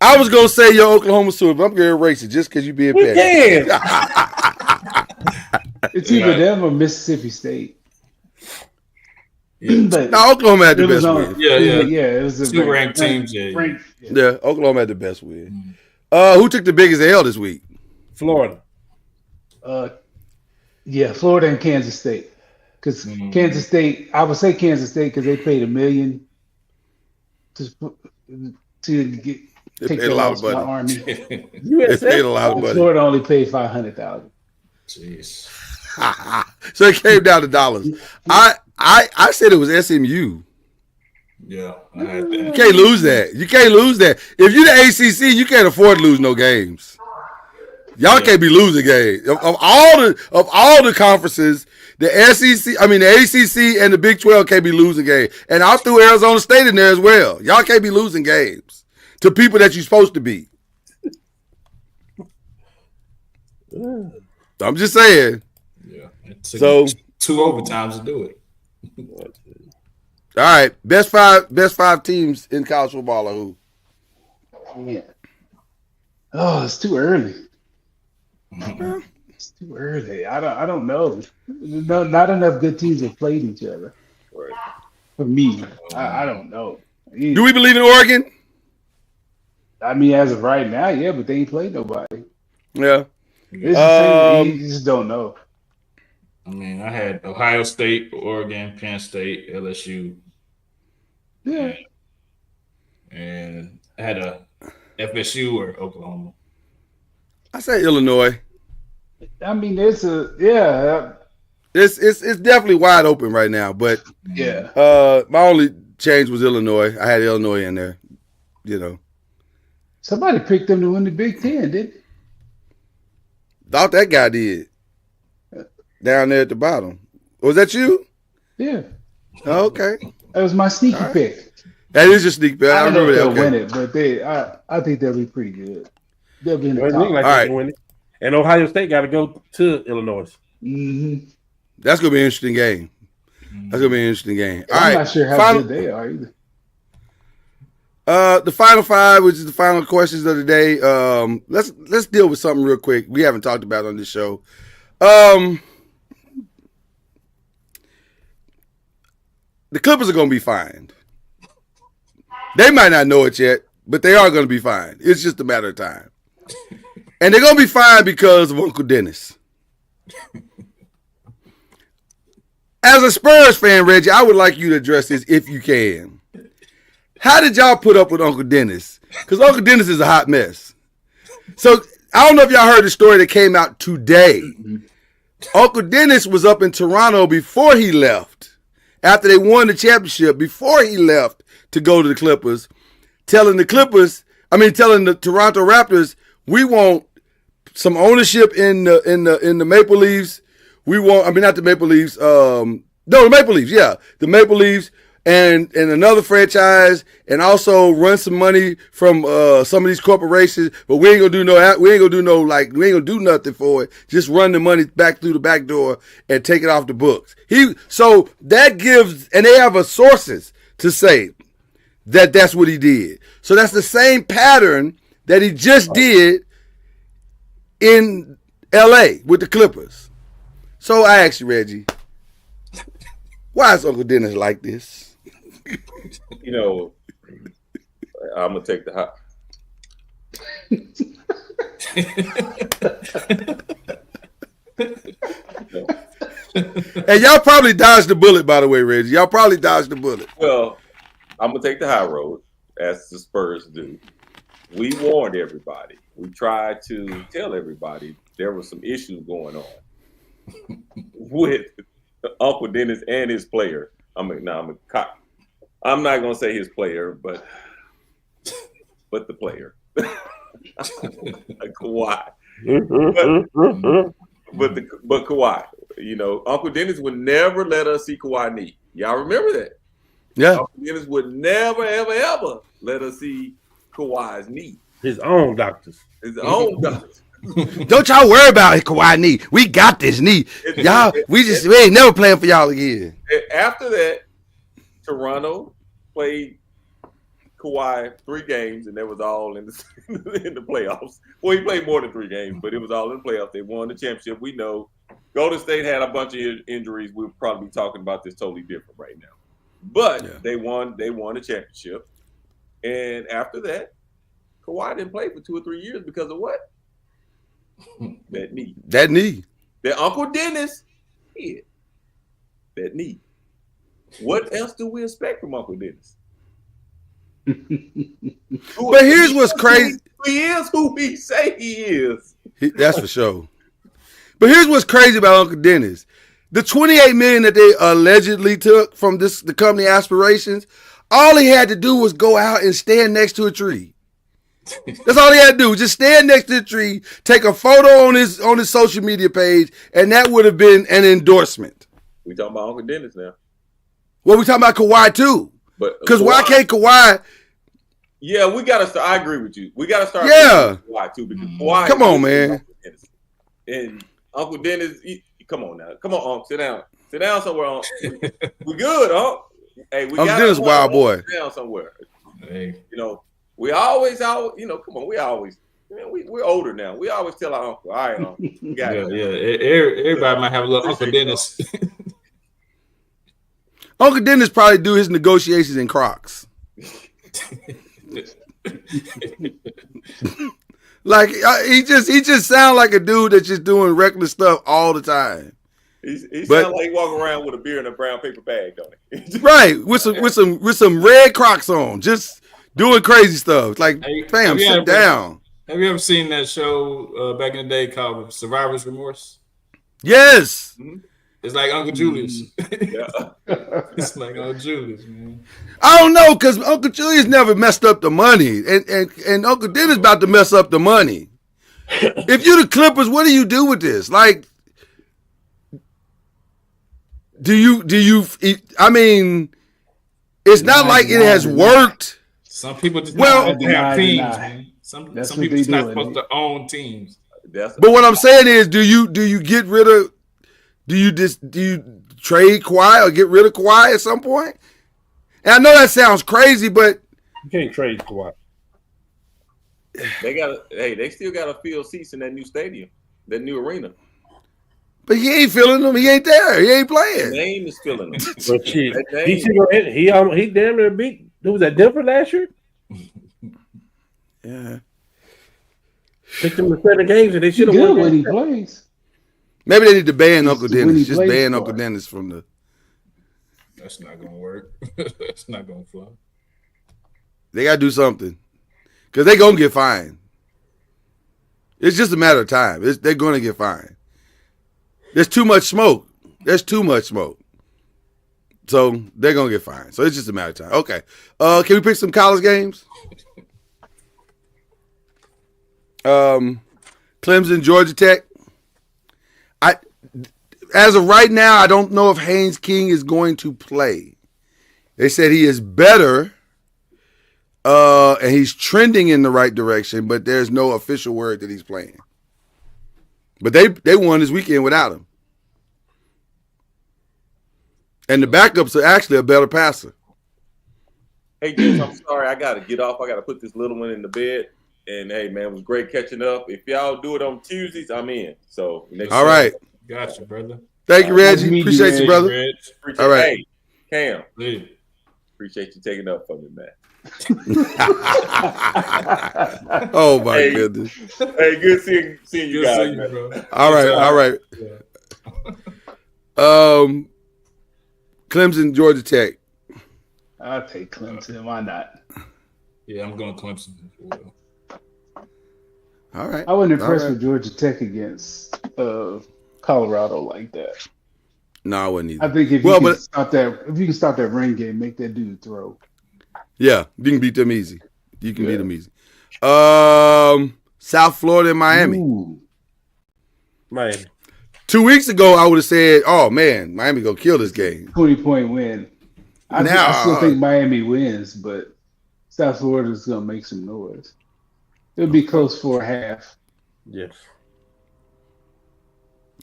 I was gonna say your Oklahoma Sooners, but I'm gonna erase it just because you being petty. It's either them or Mississippi State. Yeah. But no, Oklahoma had the best win. Yeah. It was a two ranked teams. Yeah, Oklahoma had the best win. Who took the biggest L this week? Florida. Florida and Kansas State. Because Kansas State, I would say Kansas State because they paid $1 million to get. They paid a lot of money. Army. They paid a lot of money. Florida only paid $500,000. Jeez. So it came down to dollars. I said it was SMU. Yeah, you can't lose that. You can't lose that. If you're the ACC, you can't afford to lose no games. Y'all can't be losing games. Of all the conferences, the SEC, the ACC and the Big 12 can't be losing games. And I threw Arizona State in there as well. Y'all can't be losing games to people that you're supposed to beat. I'm just saying. Yeah. So 2 overtimes to do it. All right. Best five teams in college football are who? Yeah. Oh, it's too early. It's too early. I don't know. No, not enough good teams have played each other. For me, I don't know. Do we believe in Oregon? As of right now, yeah, but they ain't played nobody. Yeah. You just don't know. I had Ohio State, Oregon, Penn State, LSU. Yeah. And I had a FSU or Oklahoma. I say Illinois. It's definitely wide open right now, but my only change was Illinois. I had Illinois in there, Somebody picked them to win the Big Ten, didn't they? Thought that guy did. Down there at the bottom. Was that you? Yeah. Oh, okay. That was my sneaky pick. That is your sneaky pick. I remember that. They'll win it, but I think they'll be pretty good. They'll be in the top. All right. Win it. And Ohio State got to go to Illinois. Mm-hmm. That's gonna be an interesting game. All right. I'm not sure how good they are either. The final five, which is the final questions of the day. Let's deal with something real quick. We haven't talked about on this show. The Clippers are gonna be fined. They might not know it yet, but they are gonna be fined. It's just a matter of time. And they're gonna be fined because of Uncle Dennis. As a Spurs fan, Reggie, I would like you to address this if you can. How did y'all put up with Uncle Dennis? Because Uncle Dennis is a hot mess. So I don't know if y'all heard the story that came out today. Uncle Dennis was up in Toronto before he left. After they won the championship, before he left to go to the Clippers, telling the Toronto Raptors, we want some ownership in the Maple Leafs. We want, not the Maple Leafs. The Maple Leafs, yeah, the Maple Leafs, and another franchise, and also run some money from some of these corporations. But we ain't gonna do do nothing for it. Just run the money back through the back door and take it off the books. So that gives, and they have sources to say that that's what he did. So that's the same pattern that he just did in LA with the Clippers. So I asked you, Reggie, why is Uncle Dennis like this? I'm gonna take the hot. And y'all probably dodged the bullet, by the way, Reggie. Y'all probably dodged the bullet. Well, I'm gonna take the high road, as the Spurs do. we warned everybody. We tried to tell everybody there were some issues going on with Uncle Dennis and his player. I'm not gonna say his player, but the player, Kawhi. But Kawhi, you know, Uncle Dennis would never let us see Kawhi knee. Y'all remember that? Yeah. Uncle Dennis would never, ever, ever let us see Kawhi's knee. His own doctors. His own doctors. Don't y'all worry about Kawhi knee. We got this knee. Y'all, we ain't never playing for y'all again. After that, Toronto played Kawhi 3 games, and that was all in the playoffs. Well, he played more than 3 games, but it was all in the playoffs. They won the championship. We know Golden State had a bunch of injuries. We'll probably be talking about this totally different right now. But they won the championship. And after that, Kawhi didn't play for 2 or 3 years because of what? That knee. That knee. That Uncle Dennis hit. That knee. What else do we expect from Uncle Dennis? But here's what's crazy. He is who we say he is. That's for sure. But here's what's crazy about Uncle Dennis. The $28 million that they allegedly took from the company Aspirations, all he had to do was go out and stand next to a tree. That's all he had to do. Just stand next to the tree, take a photo on his social media page, and that would have been an endorsement. We talking about Uncle Dennis now. Well, we talking about Kawhi too. Because why can't Kawhi? Yeah, we gotta start. I agree with you. We gotta start. Yeah, Kawhi too, because Kawhi. Come on, man. And Uncle Dennis, come on now. Come on, Unc. Sit down. Sit down somewhere, Unc. We good, Unc. Hey, we got Dennis, wild boy. Sit down somewhere. Hey. You know, we always, you know, come on. We always, man, we're older now. We always tell our uncle, all right, Uncle. We got it. Everybody might have a little Uncle Dennis. Uncle Dennis probably do his negotiations in Crocs. Like he just sound like a dude that's just doing regular stuff all the time. He sounds like he walk around with a beer in a brown paper bag, don't he? Right, with some red Crocs on, just doing crazy stuff. Like, fam, sit down. Have you ever seen that show back in the day called Survivor's Remorse? Yes. Mm-hmm. It's like Uncle Julius. Yeah. It's like Uncle Julius, man. I don't know, because Uncle Julius never messed up the money. And Uncle Dennis about to mess up the money. If you're the Clippers, what do you do with this? Like, do you I mean, it's not like it has worked. Some people just not have teams, man. Some people just not supposed to own teams. But what I'm saying is, do you get rid of? Do you trade Kawhi or get rid of Kawhi at some point? And I know that sounds crazy, but you can't trade Kawhi. They still gotta fill seats in that new stadium, that new arena. But he ain't filling them. He ain't there. He ain't playing. His name is filling them. But shit, he damn near beat. Who was that, Denver last year? Yeah. Picked him to 7 games and they should have won when he plays. Maybe they need to ban Uncle Dennis. Just ban Uncle Dennis from the. That's not gonna work. That's not gonna fly. They gotta do something, because they gonna get fined. It's just a matter of time. They're gonna get fined. There's too much smoke. So they're gonna get fined. So it's just a matter of time. Okay. Can we pick some college games? Clemson, Georgia Tech. As of right now, I don't know if Haynes King is going to play. They said he is better, and he's trending in the right direction, but there's no official word that he's playing. But they won this weekend without him. And the backups are actually a better passer. Hey, James, I'm sorry. I got to get off. I got to put this little one in the bed. And, hey, man, it was great catching up. If y'all do it on Tuesdays, I'm in. So, all right. Gotcha, brother. Thank you, Reggie. Appreciate you, brother. All right. Hey, Cam. Yeah. Appreciate you taking up for me, man. Oh, my goodness. Hey, good seeing you guys, man. Bro. All right. Clemson, Georgia Tech. I'll take Clemson. Why not? Yeah, I'm going Clemson as well. All right. I wasn't impressed All right. with Georgia Tech against Colorado like that. No, I wouldn't either. I think if Well, you can but- stop that run game, make that dude throw. Yeah, you can beat them easy. You can beat Yeah. them easy. South Florida and Miami. Ooh. Miami. 2 weeks ago, I would have said, "Oh man, Miami gonna kill this game." 20-point win. I Now- still think Miami wins, but South Florida's gonna make some noise. It'll be close for a half. Yes.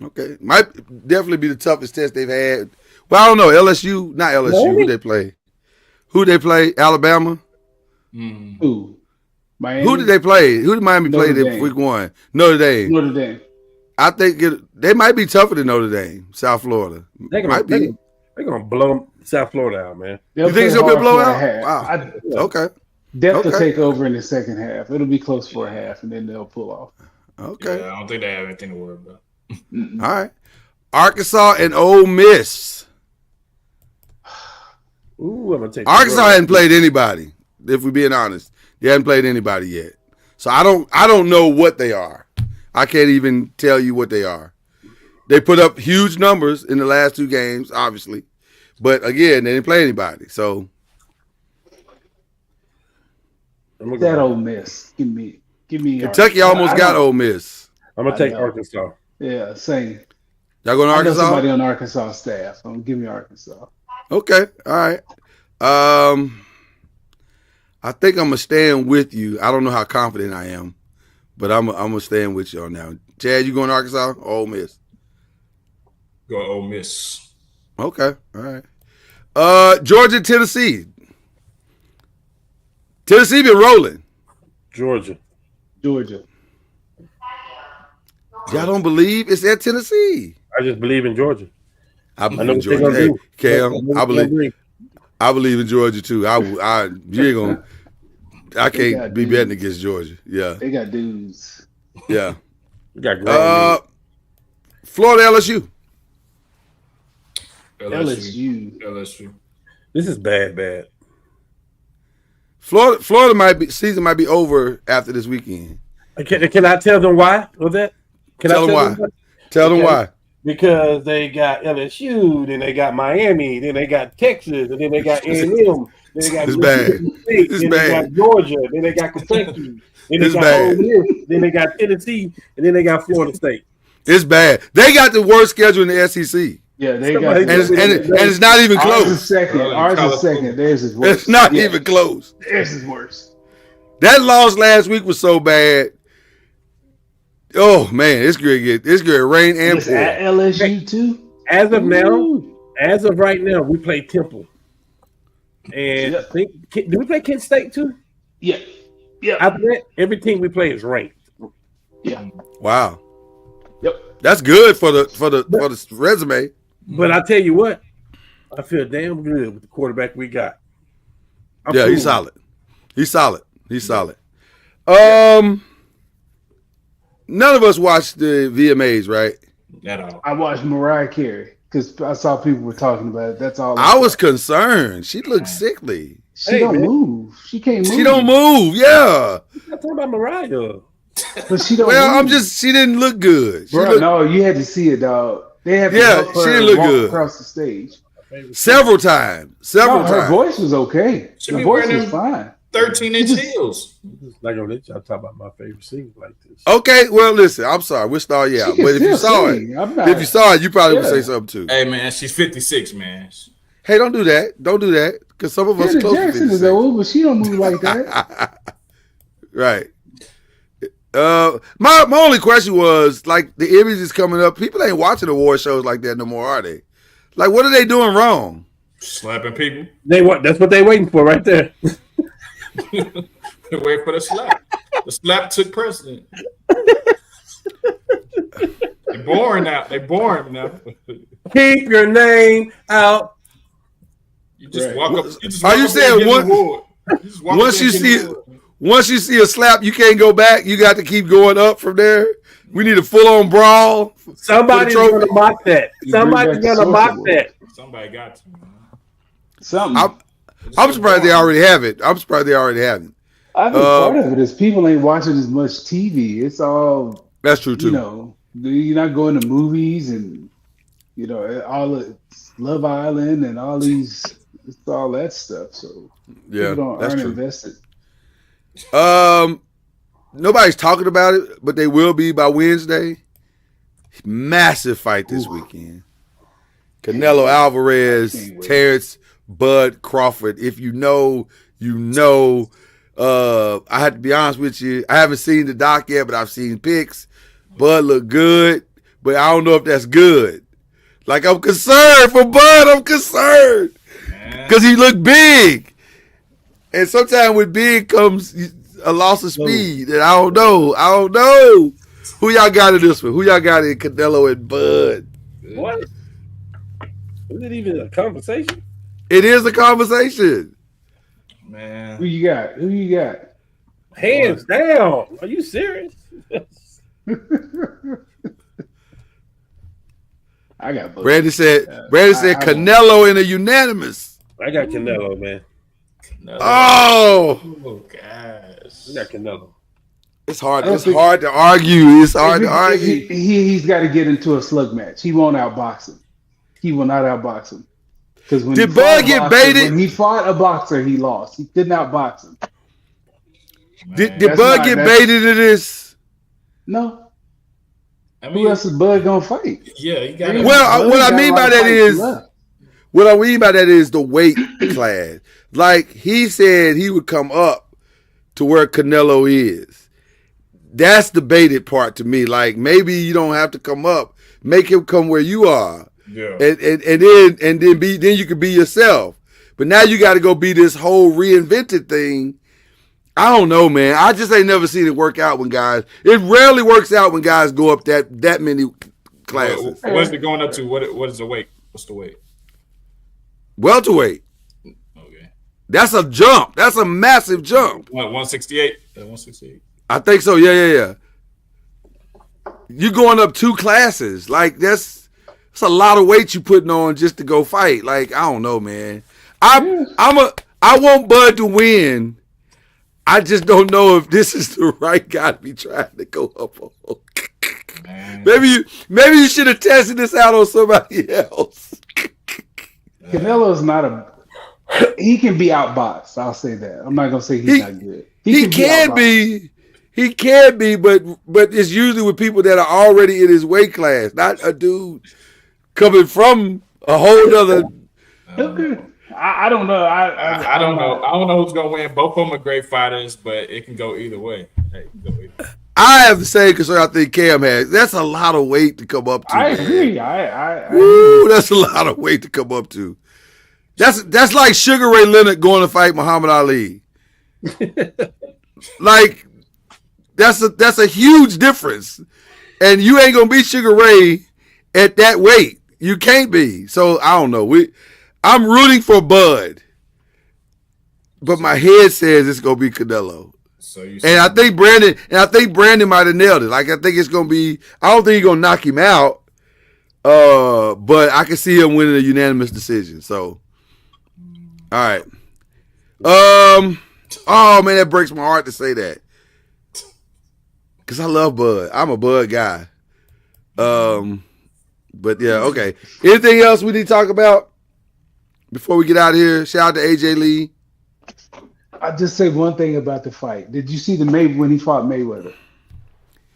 Okay, might definitely be the toughest test they've had. Well, I don't know. LSU, not LSU. Miami? Who they play? Who they play? Alabama. Mm. Who? Miami. Who did they play? Who did Miami play Notre in Dame. week 1? Notre Dame. Notre Dame. I think they might be tougher than Notre Dame. South Florida They're gonna, might be. they're gonna blow South Florida out, man. They'll You think it's play gonna be a hard for blowout? half. Wow. Okay. Depth will Okay. take over in the second half. It'll be close for a half, and then they'll pull off. Okay. Yeah, I don't think they have anything to worry about. Mm-mm. All right. Arkansas and Ole Miss. Ooh, I'm gonna take Arkansas hadn't played anybody. If we're being honest, they hadn't played anybody yet. So I don't know what they are. I can't even tell you what they are. They put up huge numbers in the last 2 games, obviously, but again, they didn't play anybody. So I'm gonna, That go. Ole Miss. Give me. Kentucky Arkansas. almost I got don't- Ole Miss. I'm gonna take I know. Arkansas. Yeah, same. Y'all going to I know Arkansas? somebody on Arkansas staff. Give me Arkansas. Okay, all right. I think I'm gonna stand with you. I don't know how confident I am, but I'm gonna stand with you on that one. Chad, you going to Arkansas or Ole Miss? Go Ole Miss. Okay, all right. Georgia, Tennessee. Tennessee been rolling. Georgia. Georgia. Y'all don't believe it's at Tennessee. I just believe in Georgia. I I believe know in what they're Georgia. gonna Hey, do. Cam, I believe in Georgia too. You ain't gonna. I They can't got be dudes. betting against Georgia. Yeah, They got dudes. yeah. You got grown. Florida, LSU. LSU. LSU. This is bad. Florida season might be over after this weekend. Can I tell them why with that? Can Tell I them why. Tell them Okay. why. Because they got LSU, then they got Miami, then they got Texas, and then they got A&M, then they got It's bad. Mississippi State, It's then bad. they got Georgia, then they got Kentucky, then they It's got bad. Ole Miss, then they got Tennessee, and then they got Florida State. It's bad. They got the worst schedule in the SEC, Yeah, they Somebody- got. and it's not even Ours is close. second. Ours is second. Theirs is worse. It's not Yeah, even close. Theirs is worse. That loss last week was so bad. Oh man, it's gonna rain and It's at pour. LSU too. As of now, Ooh. as of right now, we play Temple, and I think do we play Kent State too? Yeah. Yeah. After that, every team we play is ranked. Yeah. Wow, Yep. that's good for the resume. But I tell you what, I feel damn good with the quarterback we got. I'm Yeah, cool. he's solid. He's solid. None of us watched the VMAs, right? At all. I watched Mariah Carey because I saw people were talking about it. That's all. I was concerned. She looked sickly. She Hey, don't man. move. She can't move. She don't move. Yeah. I'm not talking about Mariah. But she don't. Well, move. she didn't look good. She Bro, looked no, you had to see it, dog. They had to Yeah, help her she didn't look walk good. across the stage. several times. No, her voice was okay. She The be voice wearing was them- fine. 13-inch heels. Not gonna let y'all talk about my favorite scenes like this. Okay, well, listen, I'm sorry. We'll start you She out. can But if you still saw it, sing. I'm not- if you saw it, you probably would Yeah. say something too. Hey man, she's 56, man. Hey, don't do that. Don't do that. Because some of us are Janet close to Jackson is 56. old, but she don't move like that. Right. My only question was, like, the Emmys is coming up. People ain't watching award shows like that no more, are they? Like, what are they doing wrong? Slapping people. That's what they waiting for right there. Wait for the slap. The slap took precedent. They boring now. They boring now. Keep your name out. You just Right. walk up. You just Are walk you up saying there and get one- an award. You just walk once up there you and get an see- award. Once you see a slap, you can't go back. You got to keep going up from there. We need a full-on brawl. Somebody's trophy. gonna mock that. You bring Somebody's back the gonna mock social that. Somebody got to. Man. Something. I'm surprised they already have it. I'm surprised they already have it. I think part of it is people ain't watching as much TV. It's all, That's true too. you know, you're not going to movies and, you know, all of Love Island and all these, it's all that stuff. So Yeah, people that's aren't true. invested. Nobody's talking about it, but they will be by Wednesday. Massive fight this weekend. Canelo Alvarez, Can't wait. Terrence Bud Crawford. If you know, you know. I had to be honest with you. I haven't seen the doc yet, but I've seen pics. Bud look good, but I don't know if that's good. Like, I'm concerned for Bud. I'm concerned because he looked big, and sometimes with big comes a loss of speed, and I don't know. Who y'all got in this one? Who y'all got in Canelo and Bud? What? Is it even a conversation? It is a conversation. Man. Who you got? Who you got? Hands down. Are you serious? I got both. Brandon said I Canelo in a unanimous. I got Canelo, man. Canelo. Oh, gosh. I got Canelo. it's hard. I don't It's think- hard to argue. It's hard to If argue. he's got to get into a slug match. He won't outbox him. He will not outbox him. Because when Did he fought Bud a get boxer- baited? When he fought a boxer, he lost. He couldn't outbox him. Did That's Bud not- get that's- baited in this? No. I Who mean, else is Bud gonna fight? yeah, you got to. Well, Bud what I got a mean lot by of that fights is- left. What I mean by that is the weight class. Like, he said he would come up to where Canelo is. That's the baited part to me. Like, maybe you don't have to come up. Make him come where you are. Yeah. And then you can be yourself. But now you got to go be this whole reinvented thing. I don't know, man. I just ain't never seen it work out when guys. It rarely works out when guys go up that many classes. What's it going up to? What is the weight? What's the weight? Welterweight. Okay. That's a jump. That's a massive jump. What, 168? 168. I think so. Yeah. You going up 2 classes. Like, that's a lot of weight you putting on just to go fight. Like, I don't know, man. I want Bud to win. I just don't know if this is the right guy to be trying to go up on. Man. Maybe you should have tested this out on somebody else. Canelo's not a. He can be outboxed. I'll say that. I'm not gonna say he's not good. He can be. He can be, but it's usually with people that are already in his weight class, not a dude coming from a whole other. Okay. I don't know. I don't know. I don't know who's gonna win. Both of them are great fighters, but it can go either way. Hey, it can go either way. I have the same concern I think Cam has. That's a lot of weight to come up to. I man. agree. I Woo, that's a lot of weight to come up to. That's like Sugar Ray Leonard going to fight Muhammad Ali. Like, that's a huge difference, and you ain't gonna beat Sugar Ray at that weight. You can't be. So I don't know. I'm rooting for Bud, but my head says it's gonna be Canelo. So you And I think Brandon might have nailed it. Like, I think it's gonna be. I don't think he's gonna knock him out. But I can see him winning a unanimous decision. So, all right. Oh man, that breaks my heart to say that. Cause I love Bud. I'm a Bud guy. But yeah, okay. Anything else we need to talk about before we get out of here? Shout out to AJ Lee. I'll just say one thing about the fight. Did you see when he fought Mayweather?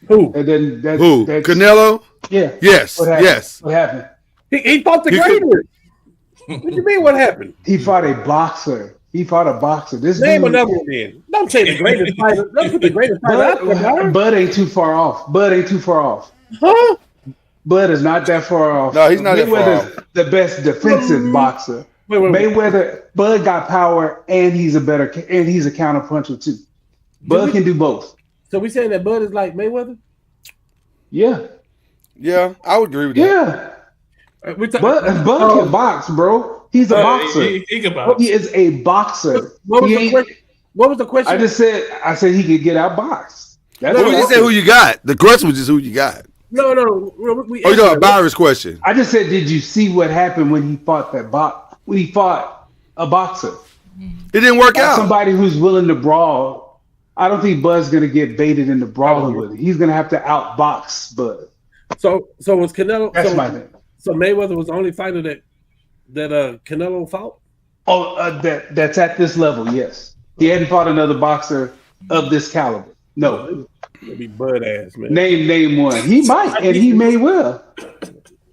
Who? And then Who? Canelo? Yeah. Yes. What happened? Yes. What happened? He fought the You could- greatest. What do you mean? What happened? He fought a boxer. This Name dude, another one then. Don't say the greatest fighter. Don't put the greatest fighter out there. Bud ain't too far off. Huh? Bud is not that far off. No, he's not that far Mayweather's the best defensive boxer. Wait. Mayweather, Bud got power, and he's a counter puncher too. Bud can do both. So we saying that Bud is like Mayweather? Yeah, Yeah, I would agree with that. yeah. We Bud can box, bro. He's a boxer. He can box. He is a boxer. What was He the ain't- question? What was the question? I said he could get outboxed. That's Well, what we I just said said. who you got. The question was just who you got. No. We Oh, you know, a Byron's question. I just said, did you see what happened when he fought when he fought a boxer? It didn't work Like out. somebody who's willing to brawl I don't think Bud's gonna get baited into brawling with it. He's gonna have to outbox Bud. So was Canelo? That's my thing. So Mayweather was the only fighter that Canelo fought. Oh, that's at this level. Yes, he hadn't fought another boxer of this caliber. No, It'd be Bud ass, man. name one. He might, and he may well.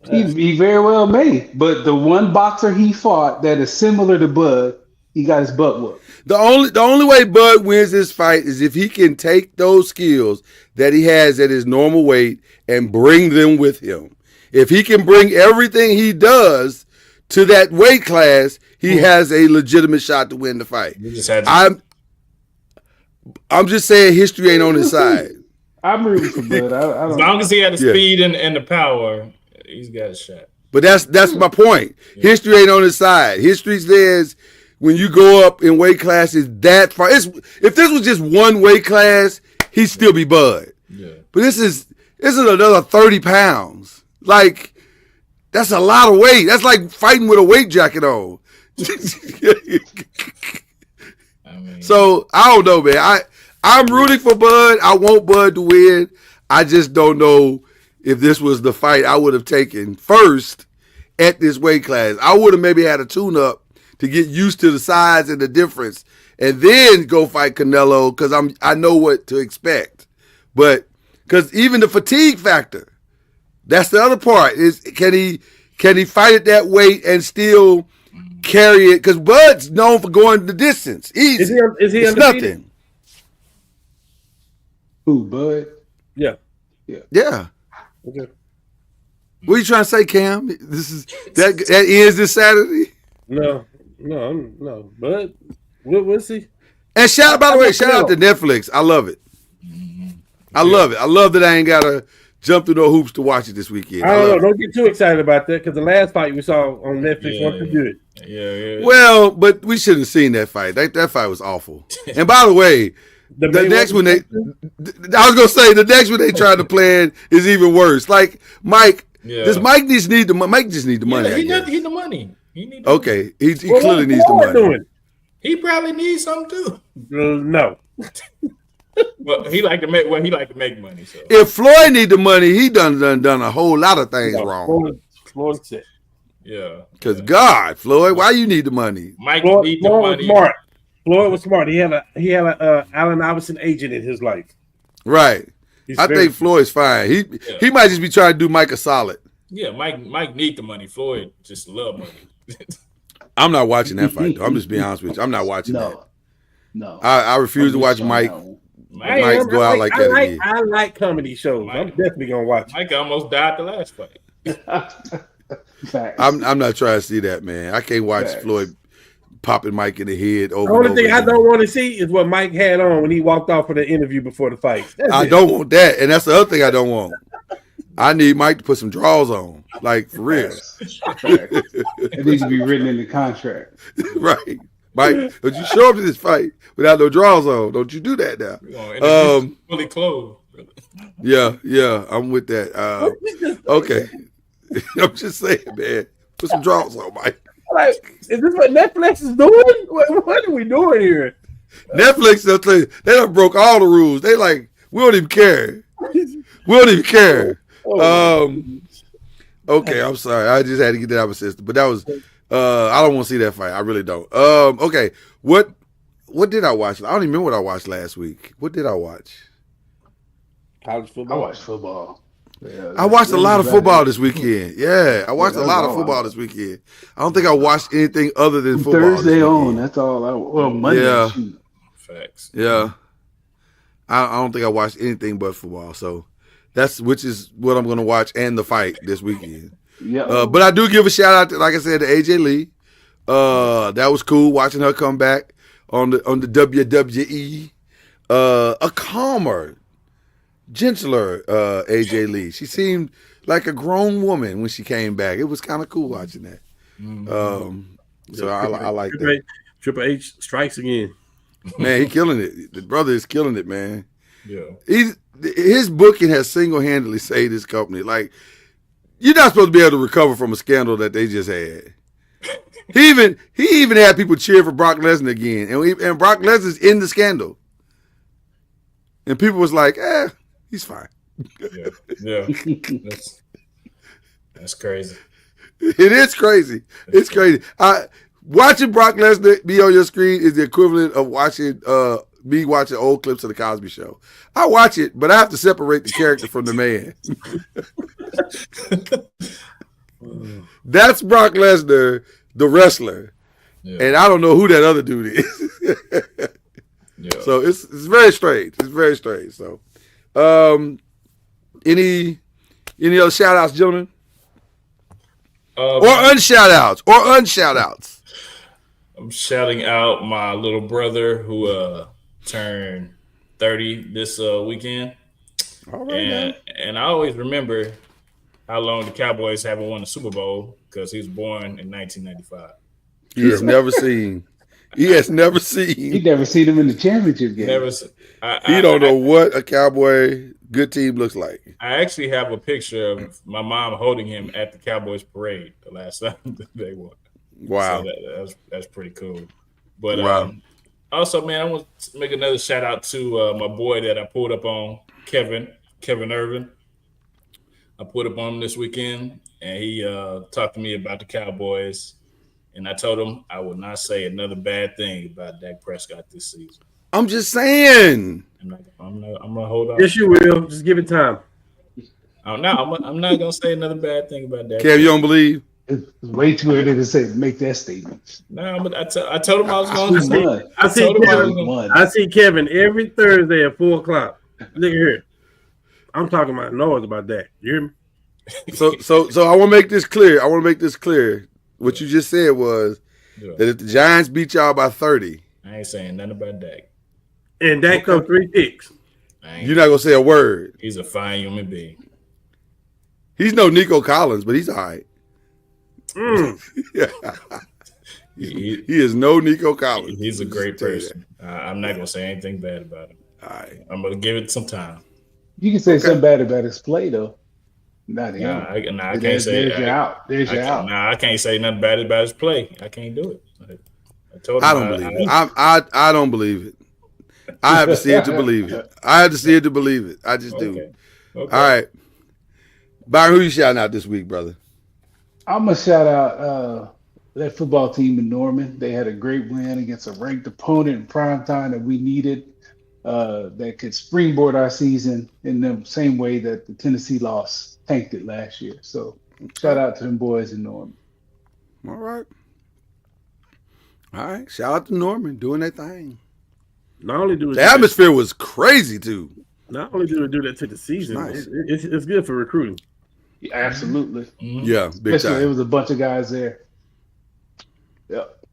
He very well may. But the one boxer he fought that is similar to Bud, he got his butt whooped. The only way Bud wins this fight is if he can take those skills that he has at his normal weight and bring them with him. If he can bring everything he does to that weight class, he has a legitimate shot to win the fight. You just had to. I'm just saying history ain't on his side. I'm rooting for Bud. I As don't. long as he had the Yeah. speed and the power, he's got a shot. But that's my point. History ain't on his side. History says when you go up in weight classes that far, if this was just one weight class, he'd still be Bud. Yeah. But this is another 30 pounds. Like, that's a lot of weight. That's like fighting with a weight jacket on. I mean, So I don't know, man. I'm rooting for Bud. I want Bud to win. I just don't know if this was the fight I would have taken first at this weight class. I would have maybe had a tune-up to get used to the size and the difference, and then go fight Canelo because I know what to expect. But because even the fatigue factor, that's the other part. Is can he fight at that weight and still carry it? Because Bud's known for going the distance. Easy. Is he It's undefeated? nothing. Who, Bud? Yeah. Yeah. Okay. What are you trying to say, Cam? This is that ends this Saturday. No. Bud, what's he? And by the way, shout out to Netflix. I love it. I love it. I love that I ain't gotta jump through no hoops to watch it this weekend. I don't know. love it. Don't get too excited about that because the last fight we saw on Netflix wasn't good. yeah. Well, but we shouldn't have seen that fight. That fight was awful. And by the way, the next one I was gonna say the next one they tried to plan is even worse. Like Mike, does Mike just need the money? Mike just need the money. Yeah, I guess. he need the money. He need the Okay, he clearly needs the money. Doing? He probably needs something too. No. But he like to make money. So If Floyd need the money, he done a whole lot of things wrong. Floyd's sick. yeah. Cause God, Floyd, why you need the money? Mike Floyd need the was money. smart. Floyd was smart. He had a Allen Iverson agent in his life. Right. He's I very- think Floyd's fine. He might just be trying to do Mike a solid. Yeah, Mike need the money. Floyd just love money. I'm not watching that fight though. I'm just being honest with you. I'm not watching that. No. I refuse to watch Mike I go out like that again. I like comedy shows. I'm definitely gonna watch it. Mike almost died the last fight. Facts. I'm not trying to see that, man. I can't watch Facts. Floyd popping Mike in the head over The only and thing over I again. don't want to see is what Mike had on when he walked off for the interview before the fight. That's I it. don't want that, and that's the other thing I don't want. I need Mike to put some drawers on, like for real. It needs to be written in the contract. Right, Mike? Don't you show up to this fight without no drawers on? Don't you do that now? We're gonna introduce fully clothed. Yeah, I'm with that. Okay, I'm just saying, man. Put some drawers on, Mike. Like, is this what Netflix is doing? What are we doing here? Netflix, they done broke all the rules. They like, we don't even care. We don't even care. Okay, I'm sorry. I just had to get that out of my system. But that was, I don't want to see that fight. I really don't. Okay, what did I watch? I don't even remember what I watched last week. What did I watch? College I football. watched football. Yeah, I watched a lot of that football is- this weekend. Yeah, I watched a that's lot of all. football this weekend. I don't think I watched anything other than From football. Thursday this on, weekend. that's all. Well, Monday. Yeah. Shoot. Facts. Yeah. I don't think I watched anything but football. So which is what I'm going to watch and the fight this weekend. Yeah. But I do give a shout out to, like I said, to AJ Lee. That was cool watching her come back on the WWE. A calmer, gentler AJ Lee. She seemed like a grown woman when she came back. It was kind of cool watching that. So I like that. Triple H strikes again. Man, he killing it. The brother is killing it, man. Yeah. His booking has single-handedly saved his company. Like, you're not supposed to be able to recover from a scandal that they just had. He even had people cheer for Brock Lesnar again, and Brock Lesnar's in the scandal. and people was like, he's fine. Yeah. That's crazy. It is crazy. It's crazy. Watching Brock Lesnar be on your screen is the equivalent of watching me watching old clips of the Cosby Show. I watch it, but I have to separate the character from the man. That's Brock Lesnar, the wrestler, and I don't know who that other dude is. So it's very strange. It's very strange. So, any other shout outs, gentlemen? Or unshout outs. I'm shouting out my little brother who turned 30 this weekend. All right, and I always remember how long the Cowboys haven't won the Super Bowl because he was born in 1995. He has never seen. He has never seen. He never seen him in the championship game. He don't know what a Cowboy good team looks like. I actually have a picture of my mom holding him at the Cowboys parade the last time they won. Wow, so that's pretty cool. But also, man, I want to make another shout out to my boy that I pulled up on, Kevin Irvin. I put up on him this weekend, and he talked to me about the Cowboys, and I told him I would not say another bad thing about Dak Prescott this season. I'm just saying. I'm gonna hold on. Yes, you will. Just give it time. I'm not gonna say another bad thing about Dak. Kev, you don't believe? It's way too early to make that statement. No, but I told him I was going to say. I see Kevin every Thursday at 4:00. Look here. I'm talking about noise about that. You hear me? So I want to make this clear. What you just said was that if the Giants beat y'all by 30, I ain't saying nothing about Dak. And Dak come 3 picks. You're not gonna say a word. He's a fine human being. He's no Nico Collins, but he's all right. He is no Nico Collins. He's a great person. I'm not gonna say anything bad about him. All right. I'm gonna give it some time. You can say something bad about his play, though. Not him. I can't say. There's your out. There's your out. Nah, I can't say nothing bad about his play. I can't do it. I told him I don't believe it. I don't believe it. I have to see it to believe it. I just do. Okay. All right. Byron, who you shouting out this week, brother? I'm going to shout out that football team in Norman. They had a great win against a ranked opponent in prime time that we needed that could springboard our season in the same way that the Tennessee loss tanked it last year. So shout out to them boys in Norman. All right. Shout out to Norman doing their thing. Not only do the atmosphere was crazy too. Not only do it do that to the season, nice. It's good for recruiting. Yeah, absolutely. Mm-hmm. Yeah, big especially time. It was a bunch of guys there. Yep.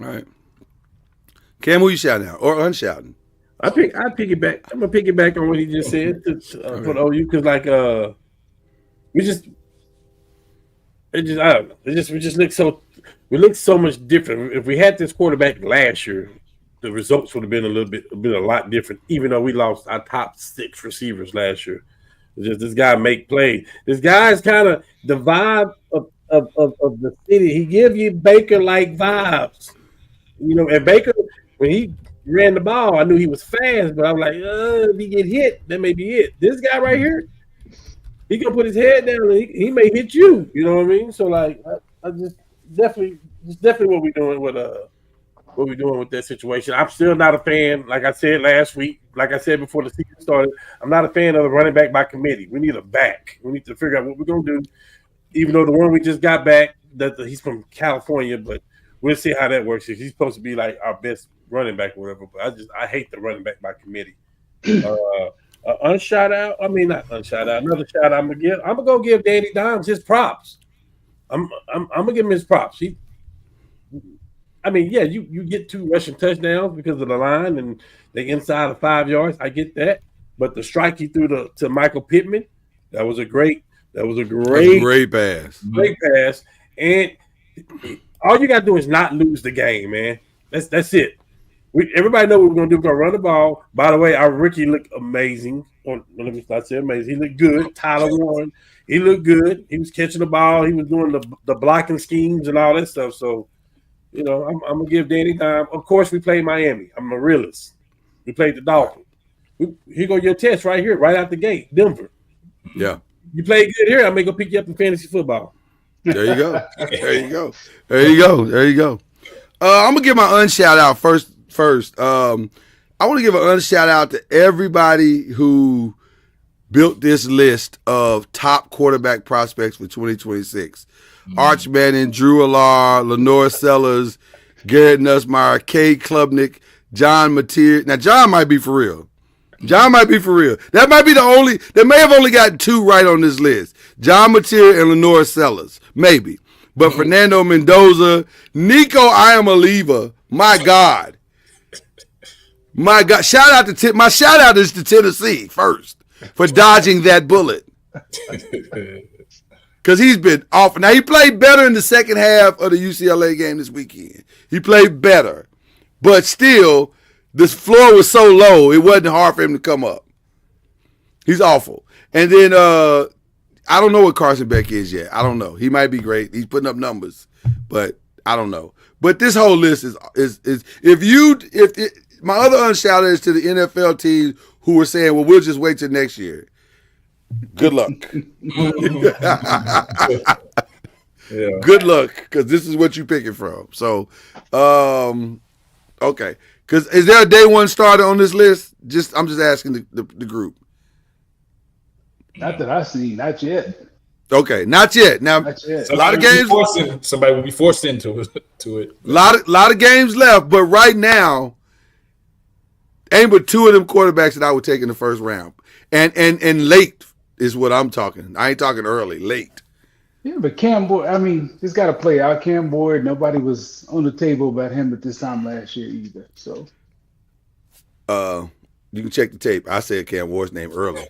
All right. Cam, who you shouting out or unshouting? I piggyback. I'm gonna piggyback on what he just said for the OU because we look so much different. If we had this quarterback last year, the results would have been a lot different. Even though we lost our top 6 receivers last year, it's just this guy make plays. This guy's kind of the vibe of the city. He give you Baker like vibes, And Baker, when he ran the ball, I knew he was fast, but I was like, if he get hit, that may be it. This guy right here, he gonna put his head down and he may hit you. You know what I mean? So I just definitely what we're doing with that situation. I'm still not a fan. Like I said last week, like I said before the season started, I'm not a fan of the running back by committee. We need a back. We need to figure out what we're gonna do. Even though the one we just got back, he's from California, but we'll see how that works. If he's supposed to be like our best running back or whatever, but I hate the running back by committee. Another shout out I'm gonna go give Danny Dimes his props. I'm gonna give him his props. You get 2 rushing touchdowns because of the line and the inside of 5 yards. I get that, but the strike he threw to Michael Pittman, that was a great pass. Great pass, and all you gotta do is not lose the game, man. That's it. Everybody know what we're gonna do. We're gonna run the ball. By the way, our rookie looked amazing. Let me not say amazing. He looked good. Tyler Warren, he looked good. He was catching the ball. He was doing the blocking schemes and all that stuff. So, I'm gonna give Danny time. Of course, we play Miami. I'm a realist. We played the Dolphins. Here go your test right here, right out the gate. Denver. Yeah. You play good here, I'm going to go pick you up in fantasy football. There you go. There you go. There you go. There you go. I'm gonna give my unshout out first. I want to give an unshout out to everybody who built this list of top quarterback prospects for 2026. Arch Manning, Drew Allar, Lenore Sellers, Garrett Nussmeier, Cade Klubnik, John Mateer. Now John might be for real. That might be the only. They may have only gotten 2 right on this list. John Mateer and Lenore Sellers, maybe. But Fernando Mendoza, Nico Iamaleava, my God. My God. My shout out is to Tennessee first for dodging that bullet. Because he's been off. Now, he played better in the second half of the UCLA game this weekend. He played better. But still, this floor was so low, it wasn't hard for him to come up. He's awful. And then I don't know what Carson Beck is yet. I don't know. He might be great. He's putting up numbers, but I don't know. But this whole list is my other unshout is to the NFL teams who were saying, well, we'll just wait till next year. Good luck. Yeah. Good luck, because this is what you're picking from. So, okay. Because is there a day one starter on this list? I'm just asking the group. Not that I see, not yet. Okay, not yet. Now, Not yet. a lot of games. Somebody will be forced into it. Lot of games left, but right now, ain't but 2 of them quarterbacks that I would take in the first round, and late is what I'm talking. I ain't talking early, late. Yeah, but Cam Boyd, I mean, he's got to play out. Cam Boyd, nobody was on the table about him at this time last year either. So, you can check the tape. I said Cam Ward's name early.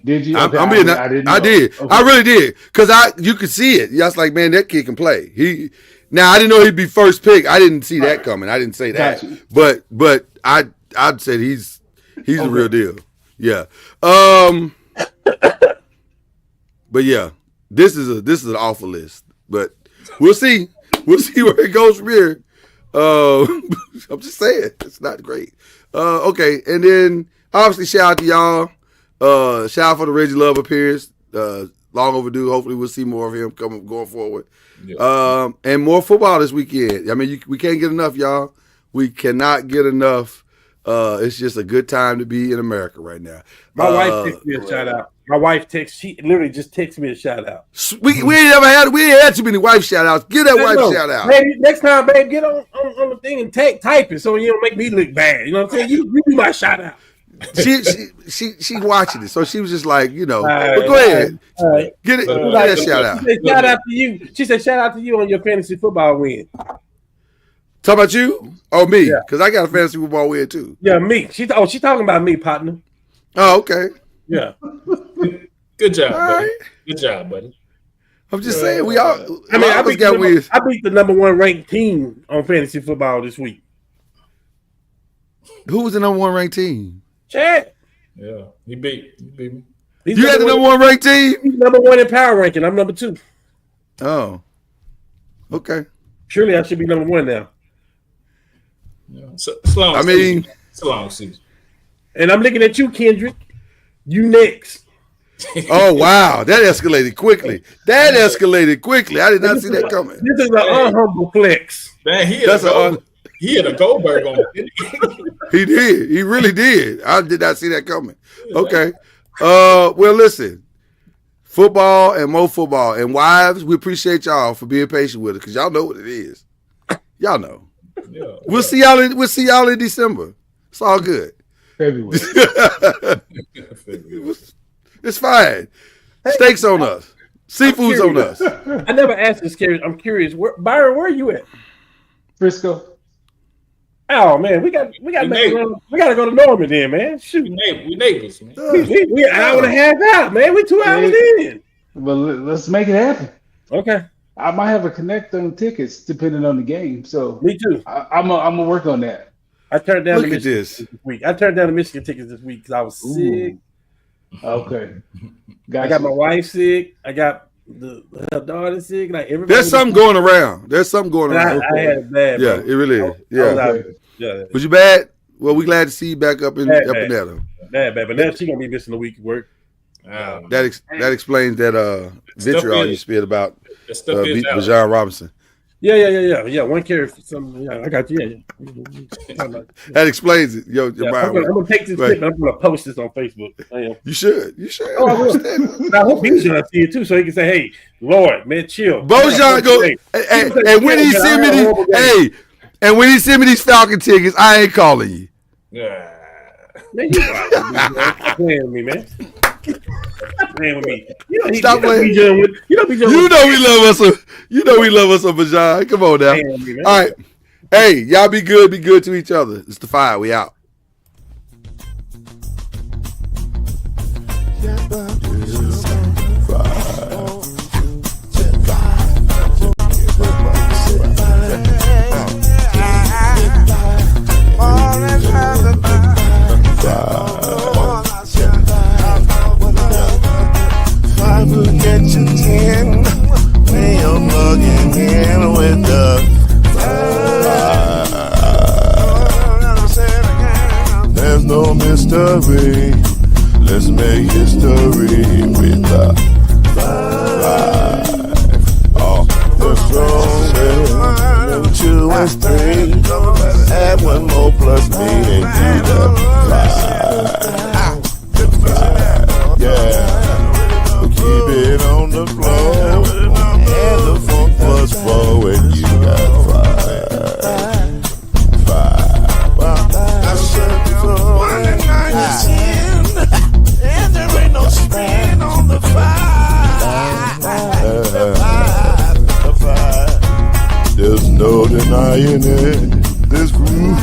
did you? I didn't know. I did. Okay. I really did, because you could see it. I was like, man, that kid can play. Now I didn't know he'd be first pick. I didn't see that coming. I didn't say that, Gotcha. but I'd say he's the real deal. Yeah. But yeah, this is an awful list. But we'll see. We'll see where it goes from here. I'm just saying it's not great. Okay, and then obviously shout out to y'all. Shout out for the Reggie Love appearance. Long overdue. Hopefully we'll see more of him going forward. Yeah. And more football this weekend. I mean, we can't get enough, y'all. We cannot get enough. It's just a good time to be in America right now. My wife texted me a shout out. My wife she literally just texted me a shout out. We ain't had too many wife shout outs. Give that wife shout out. Maybe next time, babe, get on the thing and type it so you don't make me look bad. You know what I'm saying? You be my shout out. She watching it, so she was just like, but right, go ahead. All right. Get that shout out. She said, shout out to you. She said, shout out to you on your fantasy football win. Talk about you or me? Yeah. Because I got a fantasy football win too. Yeah, me. She talking about me, partner. Oh, okay. Yeah. Good job, All buddy. right. Good job, buddy. I'm just saying we all. I mean, I got beat the number 1 ranked team on fantasy football this week. Who was the number 1 ranked team? Chad. Yeah, he beat me. You had the number 1 ranked team? He's number 1 in power ranking. I'm number 2. Oh, okay. Surely I should be number 1 now. Yeah. So long season. And I'm looking at you, Kendrick. You next. Oh wow, that escalated quickly. I did not see that coming. This is an unhumble flex. Man, he had a Goldberg on it. He did. He really did. I did not see that coming. Okay. Well, listen. Football and more football. And wives, we appreciate y'all for being patient with us because y'all know what it is. Y'all know. Yeah. We'll see y'all in December. It's all good. February. It's fine. Steaks on us. Seafood's on us. I never asked this, Carrie. I'm curious. Byron, where are you at? Frisco. Oh man, we got to go to Norman then, man. Shoot, We neighbors, man. we an hour and a half out, man. We 2 hours in. Well, let's make it happen. Okay, I might have a connect on tickets depending on the game. So me too. I'm gonna work on that. I turned down Look the at Michigan this. this week. I turned down the Michigan tickets this week because I was sick. Okay. I got my wife sick. I got her daughter sick. Like everybody. There's something going around. I had it bad. Yeah, bro. it really is. Yeah. I was out. Yeah. Was you bad? Well, we glad to see you back up in Bad. there. Bad, but now she gonna be missing a week of work. That explains that vitriol you spit about That stuff is out. Bijan Robinson. Yeah. One carry for some. Yeah, I got you. Yeah. That explains it. Yo, I'm gonna take this clip and I'm gonna post this on Facebook. I am. You should. Oh, I will. I hope Bijan see it too, so he can say, "Hey, Lord, man, chill." Bojan go, and when he send me and when he send me these Falcon tickets, I ain't calling you. Yeah. Man, you playing with me, man. Stop playing with me. Stop playing. You know we love us. You know we love us a Bijan. Come on now. All right. Hey, y'all be good. Be good to each other. It's the Fire. We out. Get you 10 when you're plugging in with the fire. There's no mystery. Let's make history with the fire. Oh, the strongest 2 and 3. Add 1 more plus me and you the fire. Yeah. Keep it on the floor, and the funk was flowing. You got fire. I said so. 1 and 9 is 10, and there ain't no stand on the fire. There's no denying it. This groove